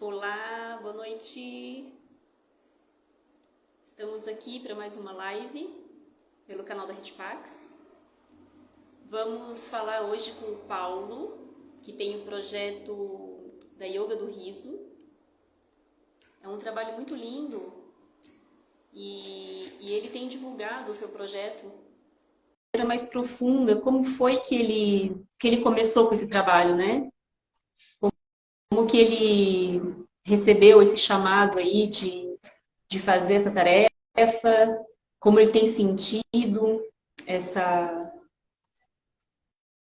Olá, boa noite. Estamos aqui para mais uma live pelo canal da Redpax. Vamos falar hoje com o Paulo, que tem o projeto da Yoga do Riso. É um trabalho muito lindo e ele tem divulgado o seu projeto de maneira mais profunda. Como foi que ele começou com esse trabalho, né? Como que ele recebeu esse chamado aí de fazer essa tarefa, como ele tem sentido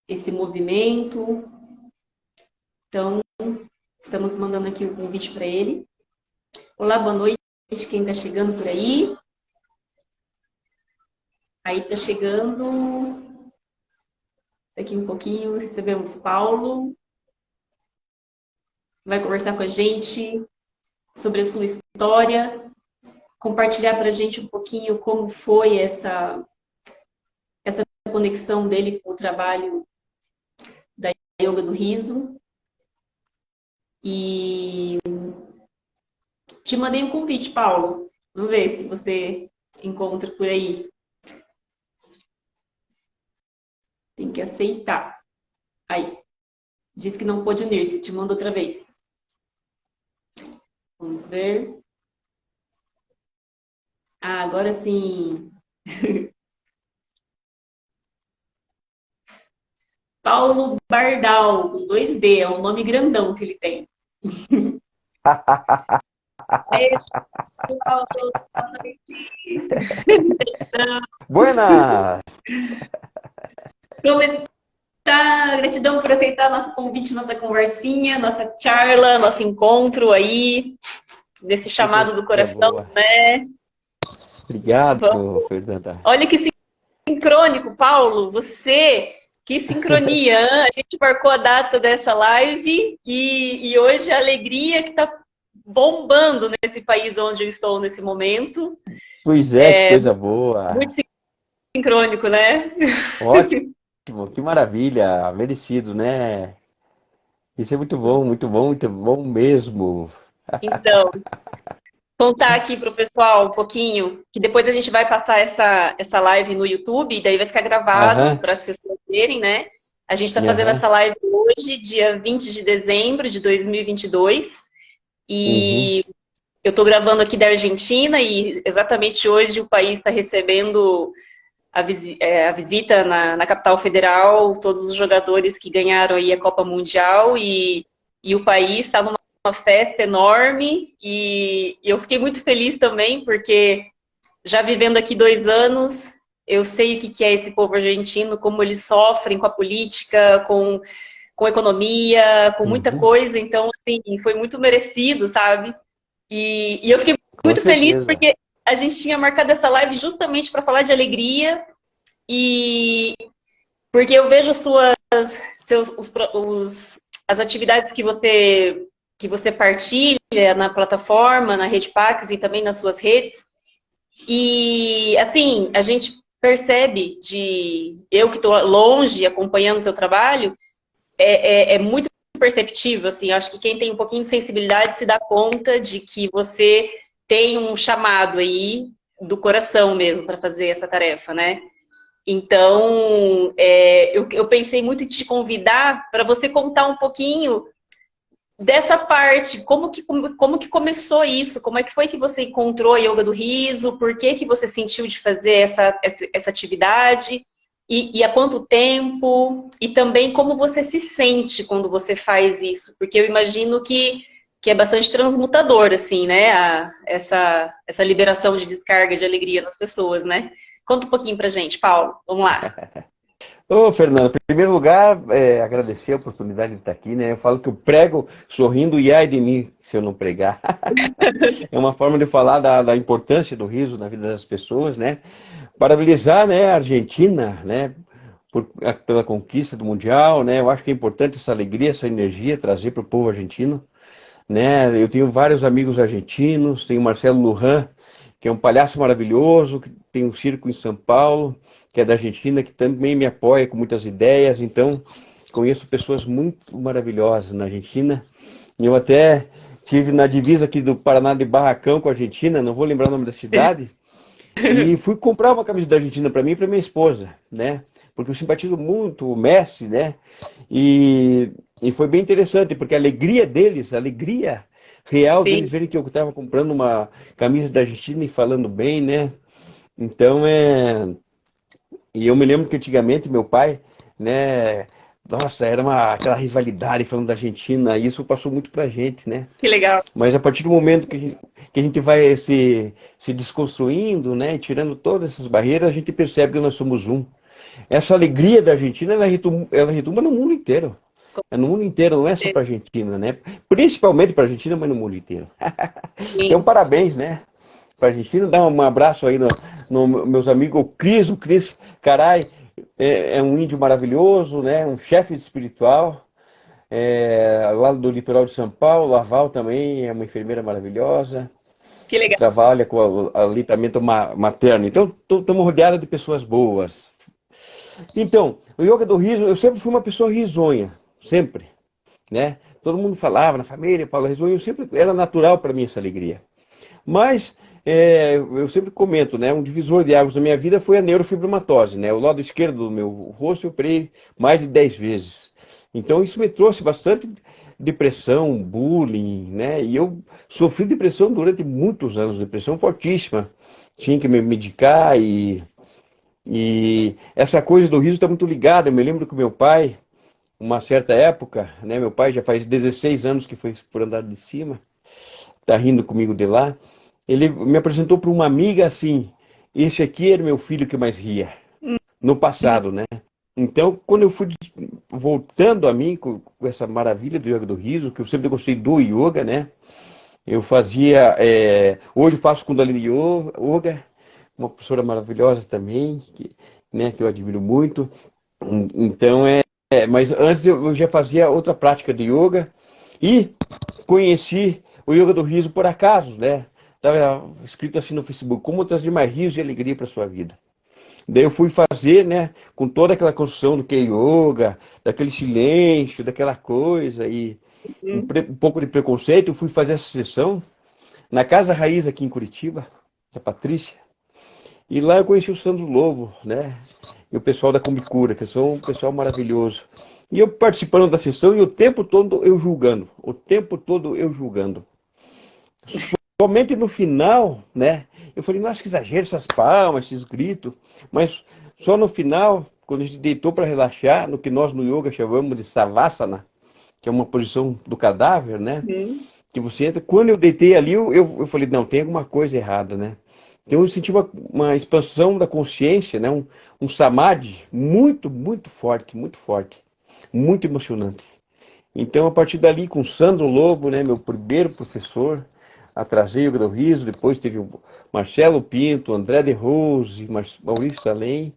esse movimento. Então, estamos mandando aqui o convite para ele. Olá, boa noite, quem está chegando por aí. Aí está chegando, daqui um pouquinho, recebemos Paulo, vai conversar com a gente sobre a sua história, compartilhar para a gente um pouquinho como foi essa conexão dele com o trabalho da Yoga do Riso. E te mandei um convite, Paulo. Vamos ver se você encontra por aí. Tem que aceitar. Aí. Diz que não pôde unir-se. Te mando outra vez. Vamos ver. Ah, agora sim. Paulo Bardal, com 2D. É um nome grandão que ele tem. Paulo, Buenas! gratidão por aceitar nosso convite, nossa conversinha, nossa charla, nosso encontro aí, desse Que chamado do coisa coração, boa. né? Obrigado, Fernanda. Olha que sincrônico, Paulo, que sincronia, hein? A gente marcou a data dessa live e hoje a alegria que está bombando nesse país onde eu estou nesse momento. Pois é, que coisa boa. Muito sincrônico, né? Ótimo, que maravilha. Merecido, né? Isso é muito bom, muito bom, muito bom mesmo. Então, contar aqui para o pessoal um pouquinho, que depois a gente vai passar essa live no YouTube, e daí vai ficar gravado Aham, para as pessoas verem, né? A gente está fazendo aham, essa live hoje, dia 20 de dezembro de 2022, uhum. e eu estou gravando aqui da Argentina, e exatamente hoje o país está recebendo a visita na capital federal, todos os jogadores que ganharam aí a Copa Mundial, e o país está numa festa enorme, e eu fiquei muito feliz também, porque já vivendo aqui 2 anos, eu sei o que é esse povo argentino, como eles sofrem com a política, com a economia, com muita Uhum, coisa, então, assim, foi muito merecido, sabe? E eu fiquei com muito feliz certeza. porque a gente tinha marcado essa live justamente para falar de alegria, e porque eu vejo as atividades que você partilha na plataforma, na Redpax e também nas suas redes. E, assim, a gente percebe eu que estou longe acompanhando o seu trabalho, é muito perceptível, assim, acho que quem tem um pouquinho de sensibilidade se dá conta de que você tem um chamado aí do coração mesmo para fazer essa tarefa, né? Então, eu pensei muito em te convidar para você contar um pouquinho dessa parte, como que começou isso, como é que foi que você encontrou a Yoga do Riso, por que que você sentiu de fazer essa atividade, e há quanto tempo, e também como você se sente quando você faz isso, porque eu imagino que é bastante transmutador, assim, né, essa liberação de descarga de alegria nas pessoas, né? Conta um pouquinho pra gente, Paulo, vamos lá. Ô, Fernando, em primeiro lugar, agradecer a oportunidade de estar aqui, né? Eu falo que eu prego sorrindo e ai de mim se eu não pregar. É uma forma de falar da importância do riso na vida das pessoas, né? Parabenizar, né, a Argentina, né, pela conquista do Mundial, né? Eu acho que é importante essa alegria, essa energia trazer para o povo argentino, né? Eu tenho vários amigos argentinos, tenho o Marcelo Lujan, que é um palhaço maravilhoso, que tem um circo em São Paulo, que é da Argentina, que também me apoia com muitas ideias. Então, conheço pessoas muito maravilhosas na Argentina. E eu até Tive na divisa aqui do Paraná de Barracão com a Argentina, não vou lembrar o nome da cidade, e fui comprar uma camisa da Argentina para mim e para minha esposa, né? Porque eu simpatizo muito o Messi, né? E foi bem interessante, porque a alegria deles, a alegria real deles Sim, verem que eu estava comprando uma camisa da Argentina e falando bem, né? Então E eu me lembro que antigamente meu pai, né? Nossa, era aquela rivalidade falando da Argentina, e isso passou muito pra gente, né? que legal. Mas a partir do momento que a gente vai se desconstruindo, né? E tirando todas essas barreiras, a gente percebe que nós somos um. Essa alegria da Argentina, ela retumba no mundo inteiro. É no mundo inteiro, não é só para a Argentina, né? Principalmente para a Argentina, mas no mundo inteiro. Então, Sim, parabéns, né? Para a Argentina, dá um abraço aí no meus amigos, o Cris, carai, é um índio maravilhoso, né? Um chefe espiritual, lá do litoral de São Paulo, Laval também é uma enfermeira maravilhosa, que legal. trabalha com aleitamento materno. Então, estamos rodeados de pessoas boas. Então, o yoga do riso, eu sempre fui uma pessoa risonha, sempre, né? Todo mundo falava na família, Paulo risonho, eu sempre era natural para mim essa alegria. Mas eu sempre comento, né? Um divisor de águas da minha vida foi a neurofibromatose, né? O lado esquerdo do meu rosto eu operei mais de 10 vezes. Então isso me trouxe bastante depressão, bullying, né? E eu sofri depressão durante muitos anos, depressão fortíssima. Tinha que me medicar e essa coisa do riso está muito ligada. Eu me lembro que meu pai, uma certa época, né? Meu pai já faz 16 anos que foi por andar de cima, tá rindo comigo de lá. Ele me apresentou para uma amiga assim: esse aqui era meu filho que mais ria, no passado, né? Então, quando eu fui voltando a mim com essa maravilha do yoga do riso, que eu sempre gostei do yoga, né? Eu fazia, hoje eu faço Kundalini Yoga, uma professora maravilhosa também, que eu admiro muito. Então, mas antes eu já fazia outra prática de yoga e conheci o yoga do riso por acaso, né? Estava escrito assim no Facebook: como trazer mais riso e alegria para sua vida. Daí eu fui fazer, né, com toda aquela construção do que é yoga, daquele silêncio, daquela coisa e Uhum. um pouco de preconceito. Eu fui fazer essa sessão na Casa Raiz aqui em Curitiba, da Patrícia. E lá eu conheci o Sandro Lobo, né? E o pessoal da Combicura, que são um pessoal maravilhoso. E eu participando da sessão e o tempo todo eu julgando. O tempo todo eu julgando. Somente no final, né? Eu falei, nossa, que exagero essas palmas, esses gritos. Mas só no final, quando a gente deitou para relaxar, no que nós no yoga chamamos de Savasana, que é uma posição do cadáver, né? Uhum. Que você entra. Quando eu deitei ali, eu falei, não, tem alguma coisa errada, né? Então eu senti uma expansão da consciência, né? Um samadhi muito, muito forte, muito emocionante. Então a partir dali, com Sandro Lobo, né? Meu primeiro professor, atrasei o do riso, depois teve o Marcelo Pinto, André de Rose, Maurício Salem,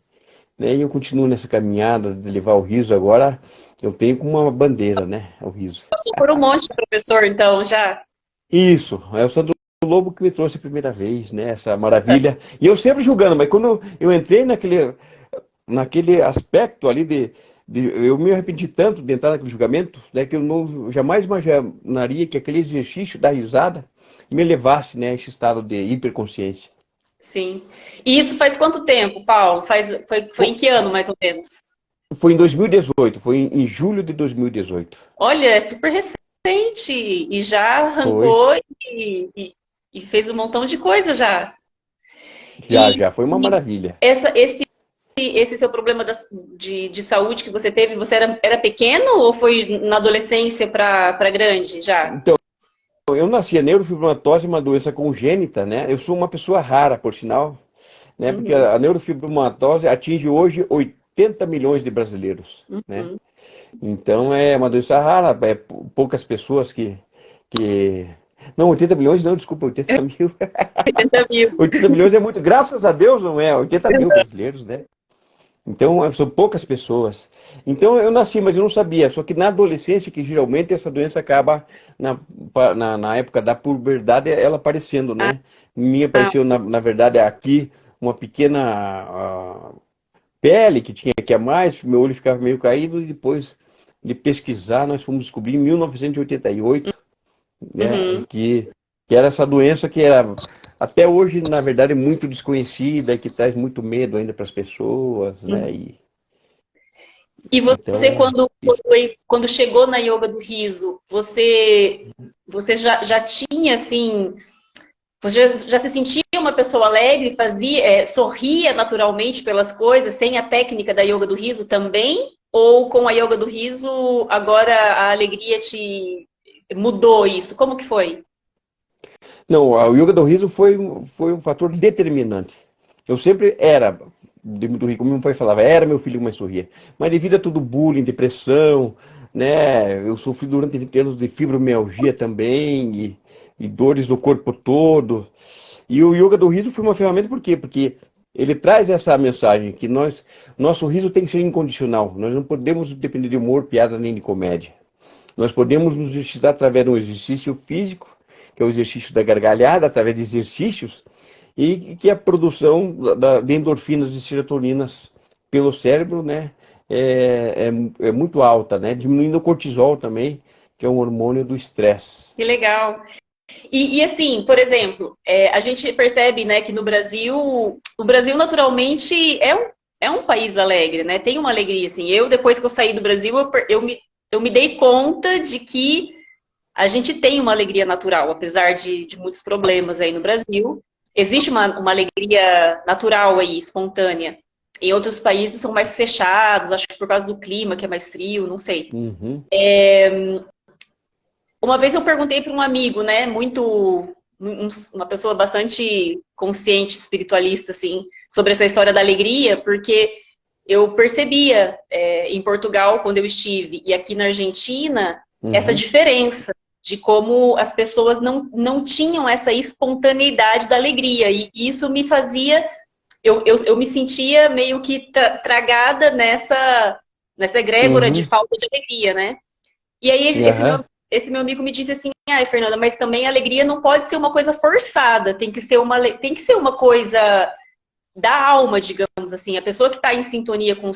né? E eu continuo nessa caminhada de levar o riso agora. Eu tenho como uma bandeira, né? O riso. Passou por um monte de professor, então, já. Isso, é o Sandro Lobo que me trouxe a primeira vez, né? Essa maravilha. E eu sempre julgando, mas quando eu entrei naquele aspecto ali eu me arrependi tanto de entrar naquele julgamento, né? Que eu não, jamais imaginaria que aquele exercício da risada me levasse, né, a esse estado de hiperconsciência. Sim. E isso faz quanto tempo, Paulo? Foi em que ano, mais ou menos? Foi em 2018, foi em julho de 2018. Olha, é super recente e já Foi, arrancou e fez um montão de coisa já. já, E, já, foi uma e maravilha. esse seu problema de saúde que você teve, você era pequeno ou foi na adolescência para grande já? Então, eu nasci, a neurofibromatose é uma doença congênita, né? Eu sou uma pessoa rara, por sinal, né? Porque Uhum, a neurofibromatose atinge hoje 80 milhões de brasileiros, né? uhum. Então é uma doença rara, poucas pessoas que... Não, 80 milhões não, desculpa, 80 mil. 80 mil. 80 milhões é muito, graças a Deus não é, 80 mil brasileiros, né? Então são poucas pessoas. Então eu nasci, mas eu não sabia. Só que na adolescência, que geralmente essa doença acaba na época da puberdade, ela aparecendo, né? Minha Ah, apareceu, na verdade, aqui uma pequena pele que tinha aqui a mais, meu olho ficava meio caído, e depois de pesquisar, nós fomos descobrir em 1988 né? Que era essa doença que era até hoje, na verdade, muito desconhecida, que traz muito medo ainda para as pessoas, né? E você, Então, isso. quando chegou na yoga do riso, você já tinha, assim, você já se sentia uma pessoa alegre, sorria naturalmente pelas coisas, sem a técnica da yoga do riso também? Ou com a yoga do riso, agora a alegria te mudou isso? Como que foi? Não, o yoga do riso foi um fator determinante. Eu sempre era do rio, como meu pai falava, era meu filho que mais sorria. Mas devido a tudo bullying, depressão, né? Eu sofri durante 20 anos de fibromialgia também, e dores do corpo todo. E o yoga do riso foi uma ferramenta por quê? Porque ele traz essa mensagem que nosso riso tem que ser incondicional. Nós não podemos depender de humor, piada nem de comédia. Nós podemos nos exercitar através de um exercício físico, que é o exercício da gargalhada, através de exercícios, e que a produção de endorfinas e serotoninas pelo cérebro, né, é muito alta, né, diminuindo o cortisol também, que é um hormônio do estresse. Que legal. E assim, por exemplo, a gente percebe, né, que no Brasil, o Brasil naturalmente é um país alegre, né? Tem uma alegria, assim. Depois que eu saí do Brasil, eu me dei conta de que a gente tem uma alegria natural, apesar de muitos problemas aí no Brasil. Existe uma alegria natural aí, espontânea. Em outros países são mais fechados, acho que por causa do clima, que é mais frio, não sei. Uhum. Uma vez eu perguntei para um amigo, né, uma pessoa bastante consciente, espiritualista, assim, sobre essa história da alegria, porque eu percebia em Portugal, quando eu estive, e aqui na Argentina, essa Uhum. diferença de como as pessoas não tinham essa espontaneidade da alegria. E isso me fazia. Eu me sentia meio que tragada nessa egrégora de Uhum. falta de alegria, né? E aí Uhum. esse meu amigo me disse assim, ai, Fernanda, mas também a alegria não pode ser uma coisa forçada, tem que ser uma coisa da alma, digamos assim. A pessoa que está em sintonia com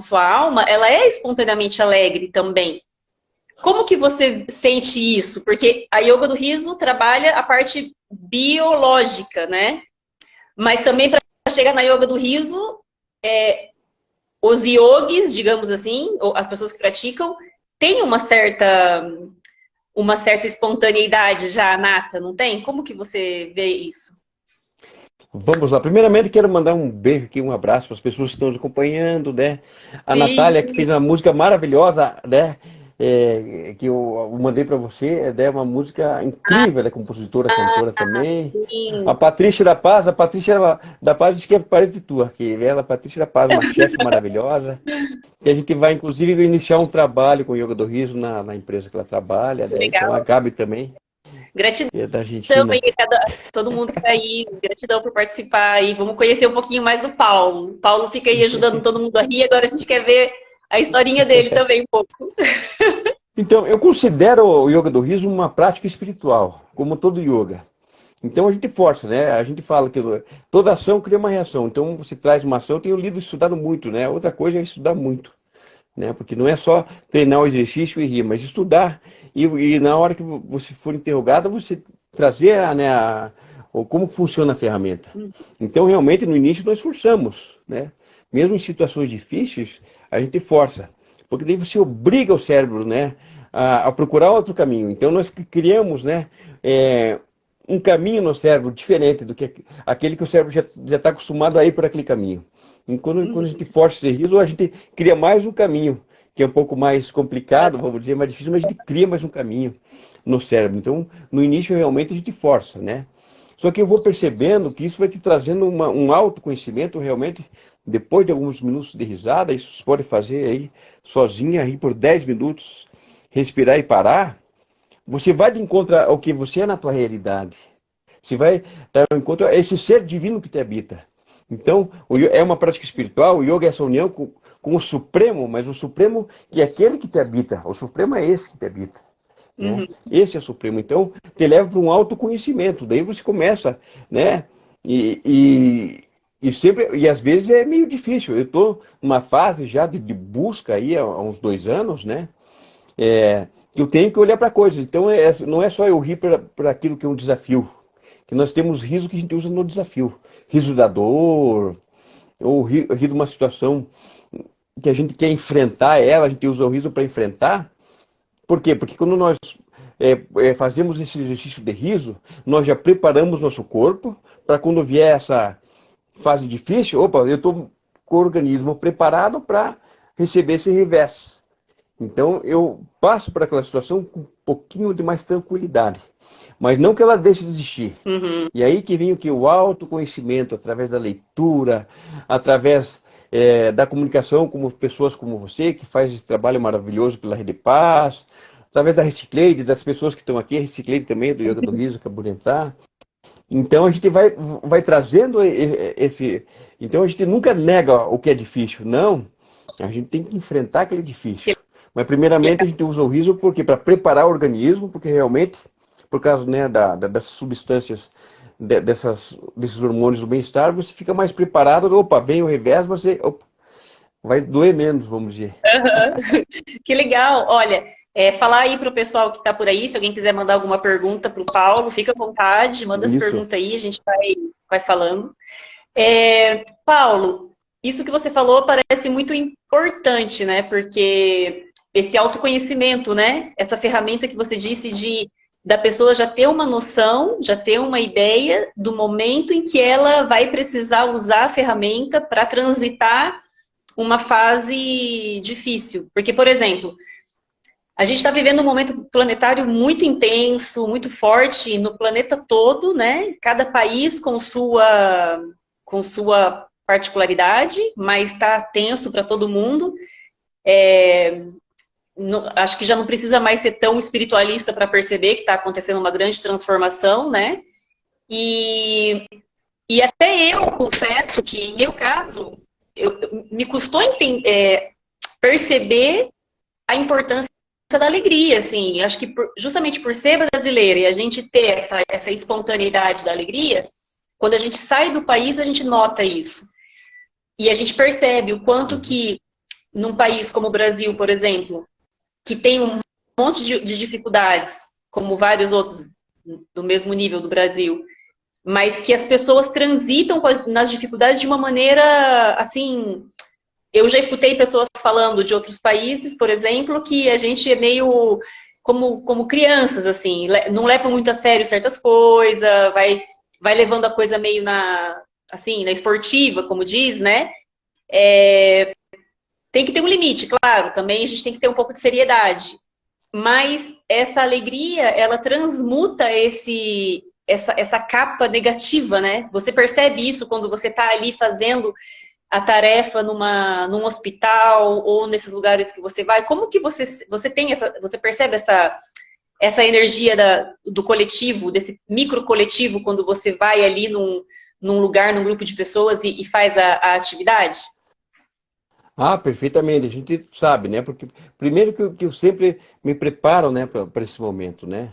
sua alma, ela é espontaneamente alegre também. Como que você sente isso? Porque a yoga do riso trabalha a parte biológica, né? Mas também para chegar na yoga do riso, os yogis, digamos assim, ou as pessoas que praticam, têm uma certa espontaneidade já nata, não tem? Como que você vê isso? Vamos lá. Primeiramente, quero mandar um beijo aqui, um abraço para as pessoas que estão nos acompanhando, né? A Sim. Natália, que fez uma música maravilhosa, né? Que eu mandei para você, é uma música incrível, ela é compositora, cantora também. A Sim. Patrícia da Paz diz que é parente tua, que ela, a Patrícia da Paz, uma chefe maravilhosa. E a gente vai, inclusive, iniciar um trabalho com o Yoga do Riso na empresa que ela trabalha, né? Então a Legal. Gabi também, Gratidão que é da aí, Argentina. todo mundo que está aí. Gratidão por participar aí. Vamos conhecer um pouquinho mais do Paulo. O Paulo fica aí ajudando todo mundo a rir. Agora a gente quer ver a historinha dele também um pouco. Então, eu considero o yoga do riso uma prática espiritual, como todo yoga. Então a gente força, né? A gente fala que toda ação cria uma reação. Então você traz uma ação, eu tenho lido e estudado muito, né? Outra coisa é estudar muito, né? Porque não é só treinar o exercício e rir, mas estudar e na hora que você for interrogado, você trazer como funciona a ferramenta. Então realmente no início nós forçamos, né? Mesmo em situações difíceis, a gente força. Porque daí você obriga o cérebro, né, a procurar outro caminho. Então nós criamos, né, um caminho no cérebro diferente do que aquele que o cérebro já está acostumado a ir por aquele caminho. E quando a gente força esse riso, a gente cria mais um caminho, que é um pouco mais complicado, vamos dizer, mais difícil, mas a gente cria mais um caminho no cérebro. Então, no início, realmente, a gente força, né? Só que eu vou percebendo que isso vai te trazendo um autoconhecimento realmente, depois de alguns minutos de risada, isso você pode fazer aí sozinha, rir por 10 minutos, respirar e parar, você vai de encontro ao que você é na tua realidade. Você vai dar um encontro a esse ser divino que te habita. Então, é uma prática espiritual, o yoga é essa união com o Supremo, mas o Supremo que é aquele que te habita. O Supremo é esse que te habita. Né? Uhum. Esse é o Supremo. Então, te leva para um autoconhecimento. Daí você começa, né? E sempre, e às vezes é meio difícil. Eu estou numa fase já de busca aí há uns 2 anos, né? eu tenho que olhar para coisas. Então, não é só eu rir para aquilo que é um desafio. Que nós temos riso que a gente usa no desafio. Riso da dor, ou rir de uma situação que a gente quer enfrentar ela, a gente usa o riso para enfrentar. Por quê? Porque quando nós fazemos esse exercício de riso, nós já preparamos nosso corpo para quando vier essa fase difícil, opa, eu estou com o organismo preparado para receber esse revés. Então, eu passo para aquela situação com um pouquinho de mais tranquilidade. Mas não que ela deixe de existir. Uhum. E aí que vem o autoconhecimento, através da leitura, através da comunicação com pessoas como você, que faz esse trabalho maravilhoso pela Rede Paz, através da Recicleide, das pessoas que estão aqui, a Recicleide também, do Yoga do Riso, acabou de entrar. Então a gente vai trazendo esse... Então a gente nunca nega o que é difícil, não. A gente tem que enfrentar aquele difícil. Mas primeiramente a gente usa o riso porque para preparar o organismo, porque realmente, por causa, né, dessas substâncias, desses hormônios do bem-estar, você fica mais preparado. Opa, vem o revés, você vai doer menos, vamos dizer. Uhum. Que legal. Olha, falar aí para o pessoal que está por aí, se alguém quiser mandar alguma pergunta para o Paulo, fica à vontade, manda as perguntas aí, a gente vai falando. Paulo, isso que você falou parece muito importante, né? Porque esse autoconhecimento, né? Essa ferramenta que você disse da pessoa já ter uma noção, já ter uma ideia do momento em que ela vai precisar usar a ferramenta para transitar uma fase difícil. Porque, por exemplo, a gente está vivendo um momento planetário muito intenso, muito forte no planeta todo, né? Cada país com sua particularidade, mas está tenso para todo mundo. Acho que já não precisa mais ser tão espiritualista para perceber que está acontecendo uma grande transformação, né? E até eu confesso que, em meu caso, me custou perceber a importância da alegria, assim. Acho que justamente por ser brasileira e a gente ter essa espontaneidade da alegria, quando a gente sai do país, a gente nota isso. E a gente percebe o quanto que, num país como o Brasil, por exemplo, que tem um monte de dificuldades, como vários outros do mesmo nível do Brasil, mas que as pessoas transitam nas dificuldades de uma maneira, assim... Eu já escutei pessoas falando de outros países, por exemplo, que a gente é meio como crianças, assim, não leva muito a sério certas coisas, vai levando a coisa meio na esportiva, como diz, né? Tem que ter um limite, claro, também a gente tem que ter um pouco de seriedade. Mas essa alegria, ela transmuta essa capa negativa, né? Você percebe isso quando você está ali fazendo a tarefa num hospital ou nesses lugares que você vai? Como que você percebe essa energia do coletivo, desse micro coletivo, quando você vai ali num lugar, num grupo de pessoas e faz a atividade? Ah, perfeitamente. A gente sabe, né? Porque primeiro que eu sempre me preparo, né, para esse momento, né?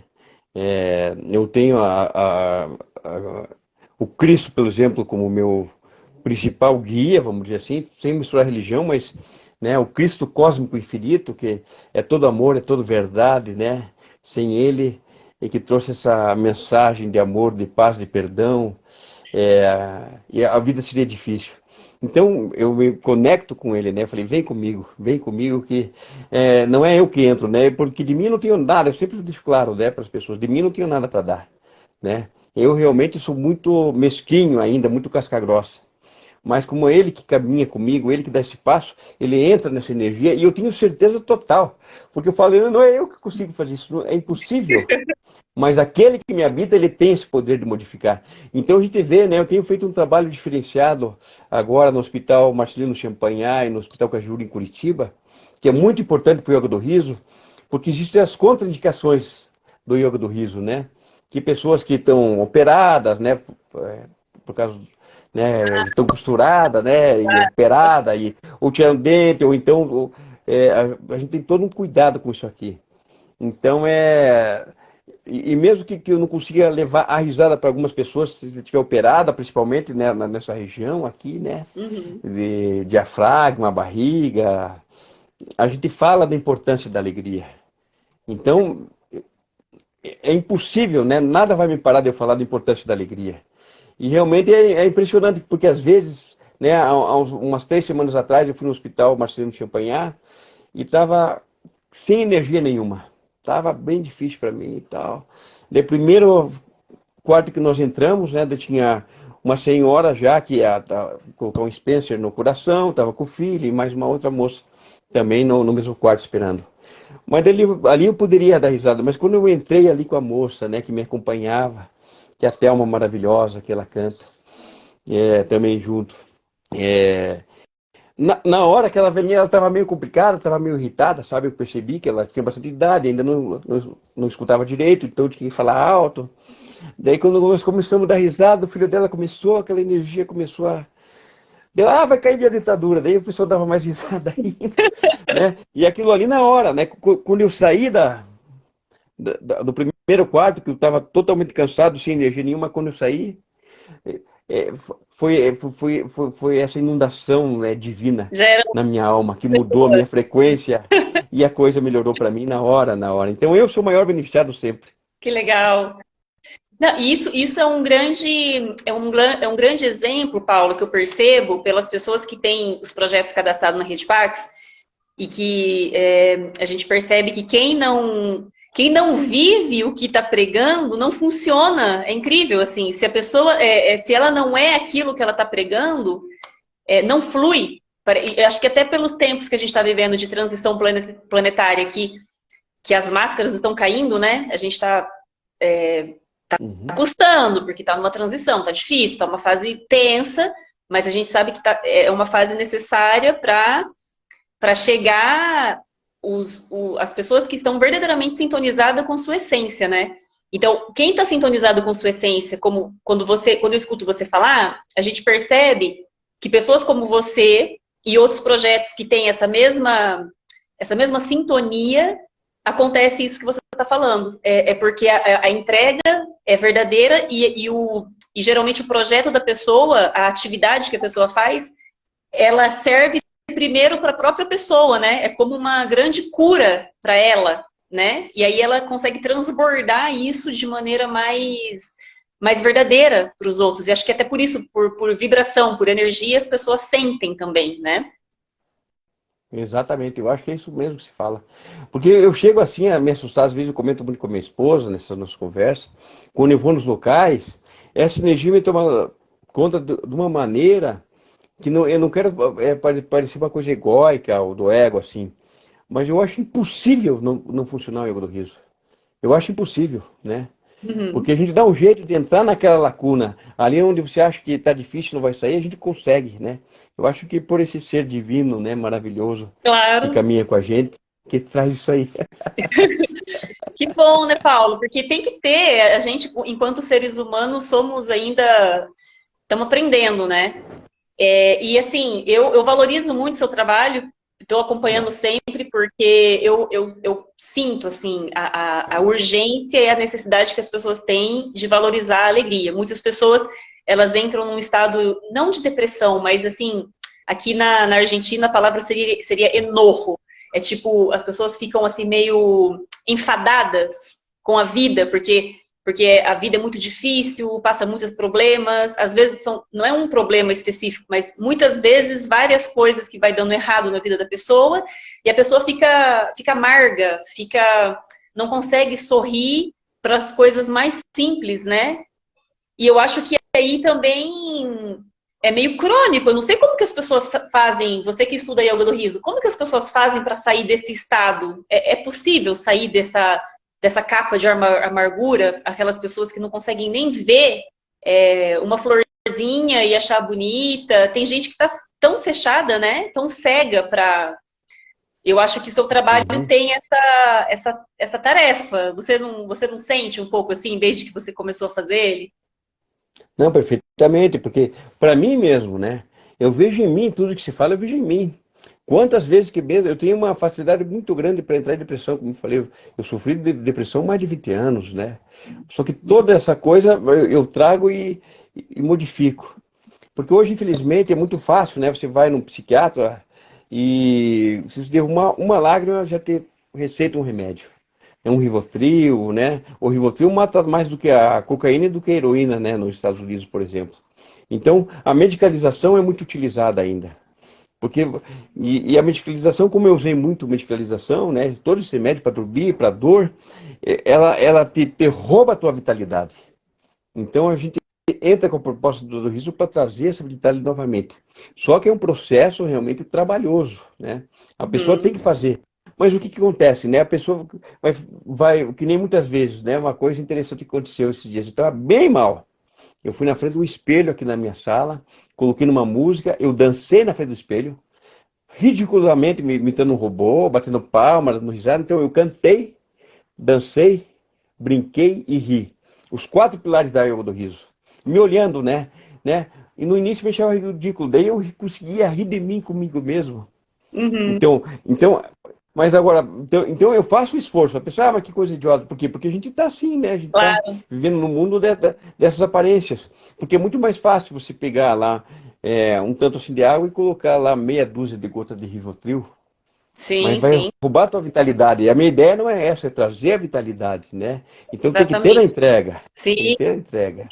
Eu tenho o Cristo, por exemplo, como meu principal guia, vamos dizer assim, sem misturar religião, mas, né, o Cristo cósmico infinito, que é todo amor, é todo verdade, né? Sem ele, e que trouxe essa mensagem de amor, de paz, de perdão, e a vida seria difícil. Então eu me conecto com ele, né? Falei, vem comigo, que não é eu que entro, né? Porque de mim eu não tenho nada, eu sempre deixo claro, né, para as pessoas, de mim eu não tenho nada para dar, né? Eu realmente sou muito mesquinho ainda, muito casca-grossa. Mas como é ele que caminha comigo, ele que dá esse passo, ele entra nessa energia e eu tenho certeza total. Porque eu falo, não é eu que consigo fazer isso, é impossível. Mas aquele que me habita, ele tem esse poder de modificar. Então a gente vê, né? Eu tenho feito um trabalho diferenciado agora no Hospital Marcelino Champagnat e no Hospital Cajuru em Curitiba, que é muito importante para o Yoga do Riso, porque existem as contraindicações do Yoga do Riso, né? Que pessoas que estão operadas, né? Por causa, né? Estão costuradas, né? E operadas, ou tiraram dente, ou então... a gente tem todo um cuidado com isso aqui. Então E mesmo que eu não consiga levar a risada para algumas pessoas, se estiver operada, principalmente, né, nessa região aqui, né? Uhum. De diafragma, barriga, a gente fala da importância da alegria. Então, é impossível, né? Nada vai me parar de eu falar da importância da alegria. E realmente é impressionante, porque às vezes, né, há umas 3 semanas atrás, eu fui no hospital Marcelino Champagnat e estava sem energia nenhuma. Estava bem difícil para mim e tal. No primeiro quarto que nós entramos, né, tinha uma senhora já que colocou um Spencer no coração, estava com o filho, e mais uma outra moça também no mesmo quarto esperando. Mas ali eu poderia dar risada, mas quando eu entrei ali com a moça, né, que me acompanhava, que é a Thelma maravilhosa, que ela canta, também junto. É, na hora que ela veio, ela estava meio complicada, estava meio irritada, sabe? Eu percebi que ela tinha bastante idade, ainda não escutava direito, então eu tinha que falar alto. Daí quando nós começamos a dar risada, o filho dela começou, aquela energia começou a... Deu, vai cair minha ditadura. Daí o pessoal dava mais risada ainda, né? E aquilo ali na hora, né? Quando eu saí do primeiro quarto, que eu estava totalmente cansado, sem energia nenhuma, quando eu saí, é, foi essa inundação, né, divina Já era na minha alma, que mudou a pessoa. minha frequência e a coisa melhorou para mim na hora, na hora. Então eu sou o maior beneficiado sempre. Que legal. Não, isso é um grande exemplo, Paulo, que eu percebo pelas pessoas que têm os projetos cadastrados na Redpax e que a gente percebe que quem não vive o que está pregando não funciona. É incrível, assim, se a pessoa, se ela não é aquilo que ela está pregando, não flui. Eu acho que até pelos tempos que a gente está vivendo de transição planetária, que as máscaras estão caindo, né? A gente está Uhum. custando, porque está numa transição, está difícil, está uma fase tensa, mas a gente sabe que é uma fase necessária para chegar as pessoas que estão verdadeiramente sintonizadas com sua essência, né? Então, quem está sintonizado com sua essência, como quando eu escuto você falar, a gente percebe que pessoas como você e outros projetos que têm essa mesma sintonia, acontece isso que você está falando. É porque a entrega é verdadeira e geralmente o projeto da pessoa, a atividade que a pessoa faz, ela serve primeiro para a própria pessoa, né? É como uma grande cura para ela, né? E aí ela consegue transbordar isso de maneira mais verdadeira para os outros. E acho que até por isso, por vibração, por energia, as pessoas sentem também, né? Exatamente, eu acho que é isso mesmo que se fala. Porque eu chego assim a me assustar, às vezes eu comento muito com a minha esposa nessa nossa conversa, quando eu vou nos locais, essa energia me toma conta de uma maneira que eu não quero parecer uma coisa egóica ou do ego, assim, mas eu acho impossível não funcionar o ego do riso. Eu acho impossível, né? Uhum. Porque a gente dá um jeito de entrar naquela lacuna. Ali onde você acha que está difícil, não vai sair, a gente consegue, né? Eu acho que por esse ser divino, né, maravilhoso, que Claro. caminha com a gente, que traz isso aí. Que bom, né, Paulo? Porque tem que ter, a gente, enquanto seres humanos, somos ainda, estamos aprendendo, né? E assim, eu valorizo muito o seu trabalho, estou acompanhando Obrigado. sempre, porque eu sinto assim a urgência e a necessidade que as pessoas têm de valorizar a alegria. Muitas pessoas elas entram num estado não de depressão, mas assim, aqui na Argentina a palavra seria enojo. É tipo, as pessoas ficam assim meio enfadadas com a vida, porque a vida é muito difícil, passa muitos problemas, às vezes não é um problema específico, mas muitas vezes várias coisas que vai dando errado na vida da pessoa, e a pessoa fica amarga, não consegue sorrir para as coisas mais simples, né? E eu acho que aí também é meio crônico, eu não sei como que as pessoas fazem, você que estuda yoga do riso, como que as pessoas fazem para sair desse estado? É possível sair dessa capa de amargura, aquelas pessoas que não conseguem nem ver uma florzinha e achar bonita. Tem gente que está tão fechada, né? Tão cega para. Eu acho que seu trabalho Uhum. tem essa tarefa. Você não sente um pouco assim, desde que você começou a fazer ele? Não, perfeitamente, porque para mim mesmo, né? Eu vejo em mim, tudo que se fala, eu vejo em mim. Quantas vezes que mesmo, eu tenho uma facilidade muito grande para entrar em depressão, como eu falei, eu sofri de depressão há mais de 20 anos, né? Só que toda essa coisa eu trago e modifico. Porque hoje, infelizmente, é muito fácil, né? Você vai num psiquiatra e se você derramar uma lágrima, já te receita um remédio. é um Rivotril, né? O Rivotril mata mais do que a cocaína e do que a heroína, né? Nos Estados Unidos, por exemplo. Então, a medicalização é muito utilizada ainda. Porque, e a medicalização, como eu usei muito medicalização, né? Todo esse remédio para dormir, para dor, ela te rouba a tua vitalidade. Então, a gente entra com a proposta do riso para trazer essa vitalidade novamente. Só que é um processo realmente trabalhoso, né? A pessoa tem que fazer. Mas o que acontece, né? A pessoa que nem muitas vezes, né? Uma coisa interessante que aconteceu esses dias. Eu estava bem mal. Eu fui na frente do espelho aqui na minha sala, coloquei numa música, eu dancei na frente do espelho, ridiculamente me imitando um robô, batendo palmas, dando risada. Então eu cantei, dancei, brinquei e ri. Os 4 pilares da yoga do riso. Me olhando, né? E no início me achava ridículo. Daí eu conseguia rir de mim comigo mesmo. Uhum. Então, mas agora, então eu faço o esforço. A pessoa, mas que coisa idiota. Por quê? Porque a gente está assim, né? A gente está Claro. vivendo no mundo dessas aparências. Porque é muito mais fácil você pegar lá um tanto assim de água e colocar lá meia dúzia de gotas de Rivotril. Mas Sim, vai sim, roubar a tua vitalidade. E a minha ideia não é essa, é trazer a vitalidade, né? Então tem que ter a exatamente. entrega. Tem Sim, que ter a entrega.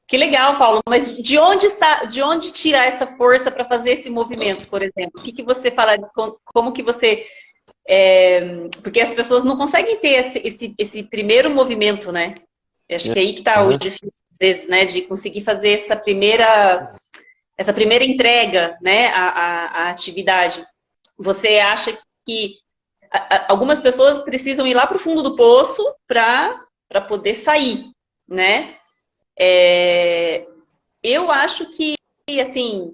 que legal, Paulo. Mas de onde tirar essa força para fazer esse movimento, por exemplo? O que que você fala, como que você porque as pessoas não conseguem ter esse primeiro movimento, né? Acho que é aí que está o Aham. difícil, às vezes, né? De conseguir fazer essa primeira entrega, né? À atividade. Você acha que algumas pessoas precisam ir lá para o fundo do poço para poder sair, né? Eu acho que, assim,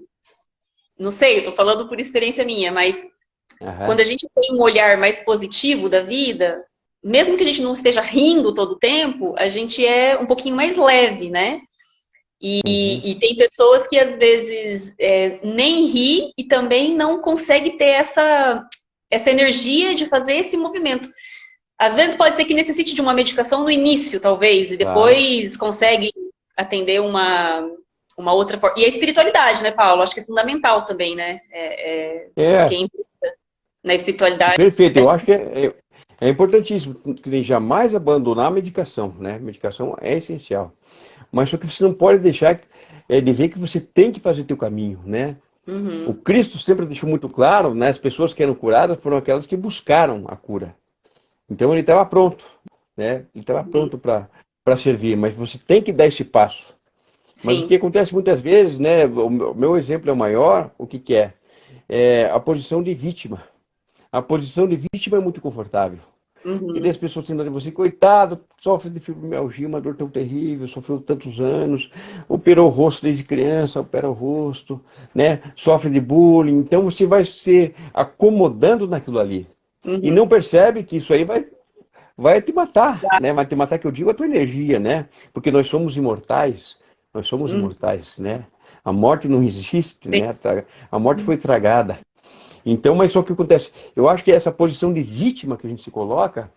não sei, eu estou falando por experiência minha, mas quando Aham. a gente tem um olhar mais positivo da vida, mesmo que a gente não esteja rindo todo o tempo, a gente é um pouquinho mais leve, né? Uhum. E tem pessoas que às vezes nem ri e também não consegue ter essa energia de fazer esse movimento. Às vezes pode ser que necessite de uma medicação no início, talvez, e Claro. depois consegue atender uma outra forma. E a espiritualidade, né, Paulo? Acho que é fundamental também, né? É, Quem na espiritualidade. perfeito. Eu acho que é importantíssimo que nem jamais abandonar a medicação, né? Medicação é essencial. Mas só que você não pode deixar de ver que você tem que fazer teu caminho, né? O Uhum, Cristo sempre deixou muito claro, né? As pessoas que eram curadas foram aquelas que buscaram a cura. Então ele estava pronto, né? Ele estava uhum. pronto para servir, mas você tem que dar esse passo. Mas o que Sim. acontece muitas vezes, né? O meu exemplo é o maior, o que que é? É a posição de vítima. A posição de vítima é muito confortável. E daí Uhum. as pessoas dizendo, você, coitado, sofre de fibromialgia, uma dor tão terrível, sofreu tantos anos, operou o rosto desde criança, opera o rosto, né? Sofre de bullying. Então você vai se acomodando naquilo ali. E Uhum. não percebe que isso aí vai te matar, né? Vai te matar, que eu digo, a tua energia, né? Porque nós somos imortais, Uhum. né? A morte não existe, Sim. né? A morte foi tragada. Então, mas só que acontece, eu acho que essa posição de vítima que a gente se coloca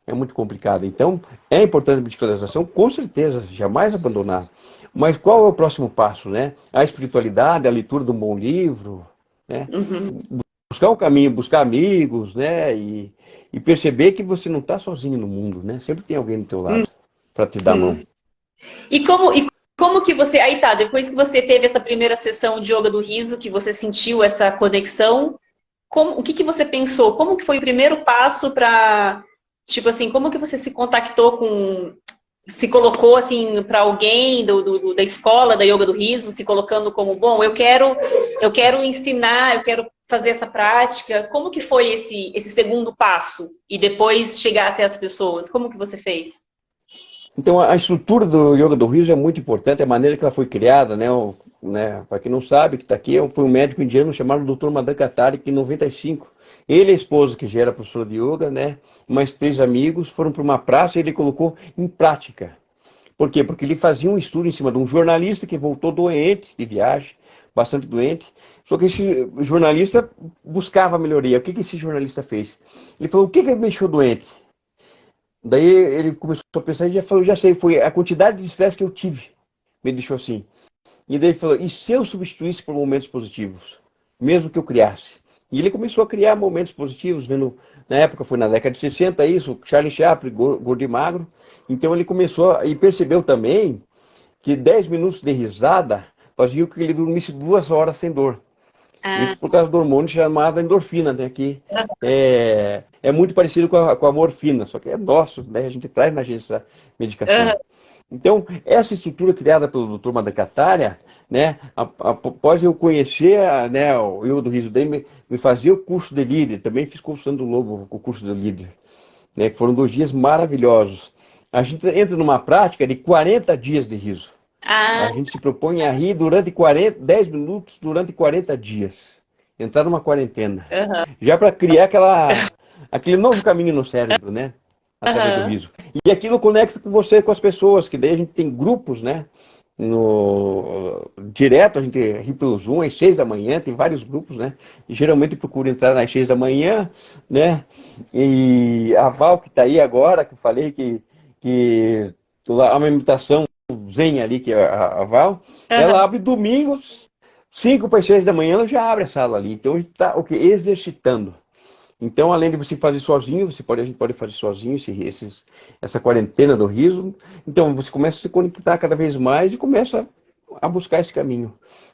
é muito complicada. Então, é importante a medicalização, com certeza, jamais abandonar. Mas qual é o próximo passo, né? A espiritualidade, a leitura de um bom livro, né? Uhum. Buscar um caminho, buscar amigos, né? E perceber que você não está sozinho no mundo, né? Sempre tem alguém do teu lado para te dar a mão. Uhum. E como que você. Aí tá, depois que você teve essa primeira sessão de yoga do riso, que você sentiu essa conexão, o que que você pensou? Como que foi o primeiro passo para. Tipo assim, como que você se contactou com. Se colocou assim para alguém da escola da yoga do riso, se colocando como, bom, eu quero ensinar, eu quero fazer essa prática. Como que foi esse segundo passo? E depois chegar até as pessoas? Como que você fez? Então, a estrutura do Yoga do Riso é muito importante, a maneira que ela foi criada, né? Para quem não sabe, que está aqui, foi um médico indiano chamado Dr. Madan Katari, que em 95, ele e a esposa, que já era professora de yoga, né? Mais 3 amigos, foram para uma praça e ele colocou em prática. Por quê? Porque ele fazia um estudo em cima de um jornalista que voltou doente de viagem, bastante doente. Só que esse jornalista buscava melhoria. O que esse jornalista fez? Ele falou, o que me deixou doente? Daí ele começou a pensar e já falou, já sei, foi a quantidade de estresse que eu tive. Me deixou assim. E daí ele falou, e se eu substituísse por momentos positivos? Mesmo que eu criasse? E ele começou a criar momentos positivos, vendo, Na época foi na década de 60 isso, Charlie Chaplin, Gordo e Magro. Então ele começou e percebeu também que 10 minutos de risada fazia com que ele dormisse 2 horas sem dor. Ah, Isso por causa do hormônio chamado endorfina, né? Que é muito parecido com a morfina, só que é nosso, né? A gente traz na gente essa medicação. Então, essa estrutura criada pelo Dr. Mandacataria, né? Após eu conhecer, né, o yoga do riso dele, me fazia o curso de líder, também fiz com o Sandro Lobo o curso de líder, né? Que foram 2 dias maravilhosos. A gente entra numa prática de 40 dias de riso. A gente se propõe a rir durante 10 minutos durante 40 dias. Entrar numa quarentena. Já para criar aquele novo caminho no cérebro, né? Através do riso. E aquilo conecta com você, com as pessoas, que daí a gente tem grupos, né? Direto, a gente ri pelo Zoom às 6 da manhã, tem vários grupos, né? E geralmente procura entrar às 6 da manhã, né? E a Val, que está aí agora, que eu falei que há uma imitação Zen ali, que é a Val, ela abre domingos, 5 para as 6 da manhã, ela já abre a sala ali. Então a gente está exercitando. Então, além de você fazer sozinho, a gente pode fazer sozinho essa quarentena do riso. Então, você começa a se conectar cada vez mais e começa a buscar esse caminho.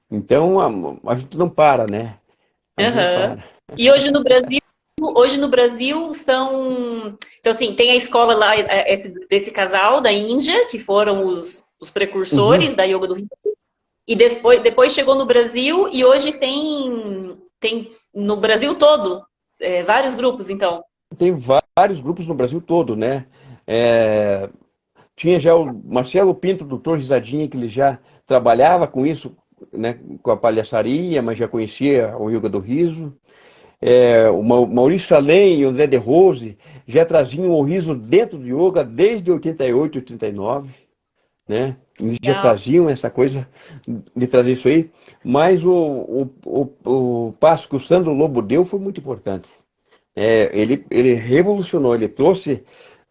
Então, a gente não para, né? A gente não para. E hoje no Brasil são... Então, assim, tem a escola lá desse casal da Índia, que foram os precursores da yoga do riso. E depois chegou no Brasil e hoje tem no Brasil todo vários grupos, então. Tem vários grupos no Brasil todo, né? Tinha já o Marcelo Pinto, doutor Risadinha, que ele já trabalhava com isso, né, com a palhaçaria, mas já conhecia o yoga do riso. O Maurício Salem e o André de Rose já traziam o riso dentro do yoga desde 88, 89, né? Eles já traziam essa coisa de trazer isso aí, mas o passo que o Sandro Lobo deu foi muito importante. Ele revolucionou, ele trouxe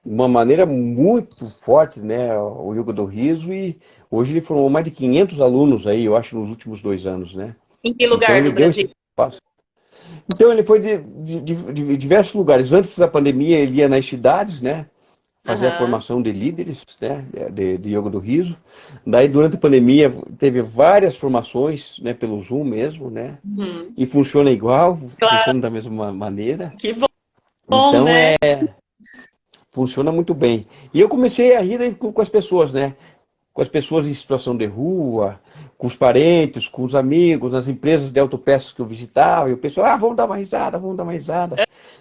de uma maneira muito forte, né, o yoga do riso, e hoje ele formou mais de 500 alunos aí, eu acho, nos últimos 2 anos, né? Em que lugar do Brasil? Então ele foi de diversos lugares. Antes da pandemia ele ia nas cidades, né? Fazer a formação de líderes, né? De yoga do riso. Daí durante a pandemia teve várias formações, né? Pelo Zoom mesmo, né? E funciona igual, funciona da mesma maneira. Que bom, então né? Funciona muito bem. E eu comecei a rir com as pessoas, né? Com as pessoas em situação de rua, com os parentes, com os amigos, nas empresas de autopeças que eu visitava, e o pessoal, vamos dar uma risada,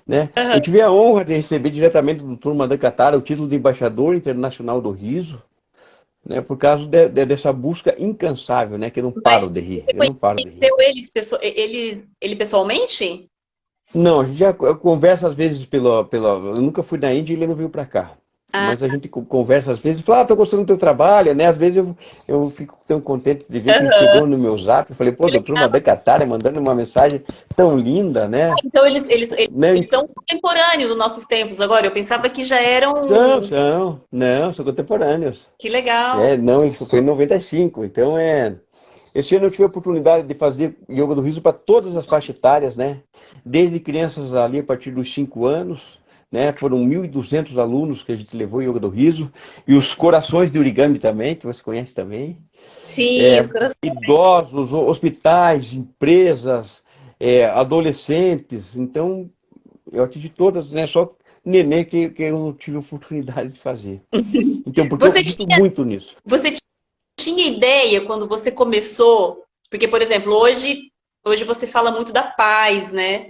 né? Eu tive a honra de receber diretamente do Dr. Mandacataria o título de embaixador internacional do riso, né? Por causa dessa busca incansável, né? Que eu não paro de rir. Você conheceu ele pessoalmente? Não, a gente já conversa às vezes eu nunca fui na Índia e ele não veio para cá. Mas a gente conversa às vezes, fala, tô gostando do teu trabalho, né? Às vezes eu fico tão contente de ver que ele pegou no meu zap. Eu falei, pô, doutor Mandacataria mandando uma mensagem tão linda, né? Então eles são contemporâneos dos nossos tempos agora. Eu pensava que já eram... Não, são contemporâneos. Que legal. Não, isso foi em 95. Então esse ano eu tive a oportunidade de fazer yoga do riso para todas as faixas etárias, né? Desde crianças ali a partir dos 5 anos. Né? Foram 1.200 alunos que a gente levou em yoga do riso, e os corações de origami também, que você conhece também. Sim, os corações. Idosos, hospitais, empresas, adolescentes. Então, eu atingi todas, né? Só nenê que eu não tive oportunidade de fazer. Então, porque eu acredito muito nisso. Você tinha ideia quando você começou? Porque, por exemplo, hoje você fala muito da paz, né?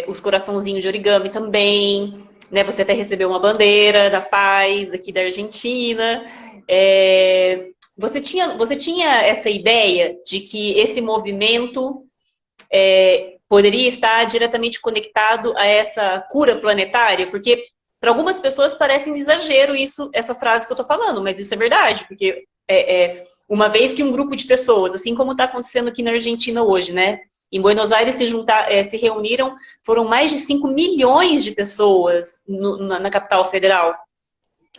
Os coraçãozinhos de origami também, né? Você até recebeu uma bandeira da paz aqui da Argentina. Você tinha essa ideia de que esse movimento poderia estar diretamente conectado a essa cura planetária? Porque para algumas pessoas parece um exagero essa frase que eu estou falando, mas isso é verdade, porque uma vez que um grupo de pessoas, assim como está acontecendo aqui na Argentina hoje, né? Em Buenos Aires se reuniram, foram mais de 5 milhões de pessoas na capital federal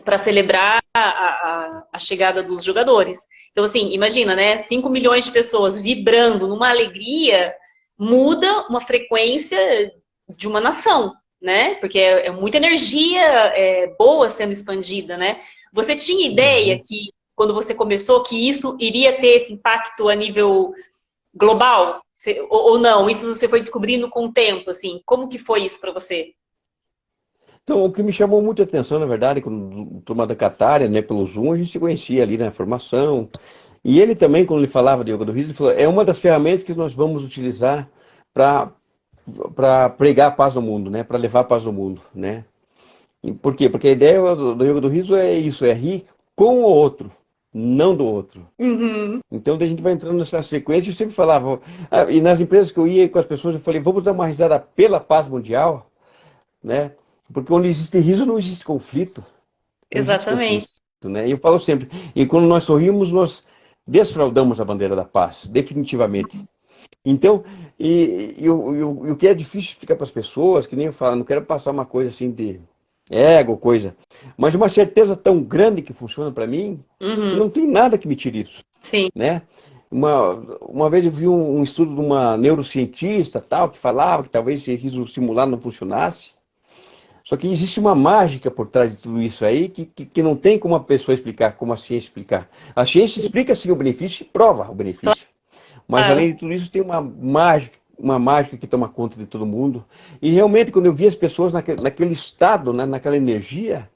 para celebrar a chegada dos jogadores. Então, assim, imagina, né? 5 milhões de pessoas vibrando numa alegria muda uma frequência de uma nação, né? Porque é muita energia boa sendo expandida, né? Você tinha ideia que, quando você começou, que isso iria ter esse impacto a nível global? Ou não? Isso você foi descobrindo com o tempo, assim? Como que foi isso para você? Então, o que me chamou muita atenção, na verdade, quando turma da Catária, né, pelo Zoom, a gente se conhecia ali na formação. E ele também, quando ele falava de yoga do riso, ele falou, é uma das ferramentas que nós vamos utilizar para pregar a paz no mundo, né, para levar a paz no mundo, né. E por quê? Porque a ideia do yoga do riso é isso, é rir com o outro, não do outro. Uhum. Então, daí a gente vai entrando nessa sequência, eu sempre falava, e nas empresas que eu ia com as pessoas, eu falei, vamos dar uma risada pela paz mundial, né? Porque onde existe riso não existe conflito. Não existe conflito, Exatamente. né? E eu falo sempre, e quando nós sorrimos, nós desfraudamos a bandeira da paz, definitivamente. Então, e o que é difícil explicar para as pessoas, que nem eu falo, não quero passar uma coisa assim de ego, coisa, mas uma certeza tão grande que funciona para mim, que Uhum. não tem nada que me tire isso, Sim. né? Uma vez eu vi um estudo de uma neurocientista tal, que falava que talvez esse riso simulado não funcionasse. Só que existe uma mágica por trás de tudo isso aí que não tem como a pessoa explicar, como a ciência explicar. A ciência explica sim o benefício e prova o benefício. Mas Claro. além de tudo isso tem uma mágica que toma conta de todo mundo. E realmente quando eu vi as pessoas naquele estado, né, naquela energia,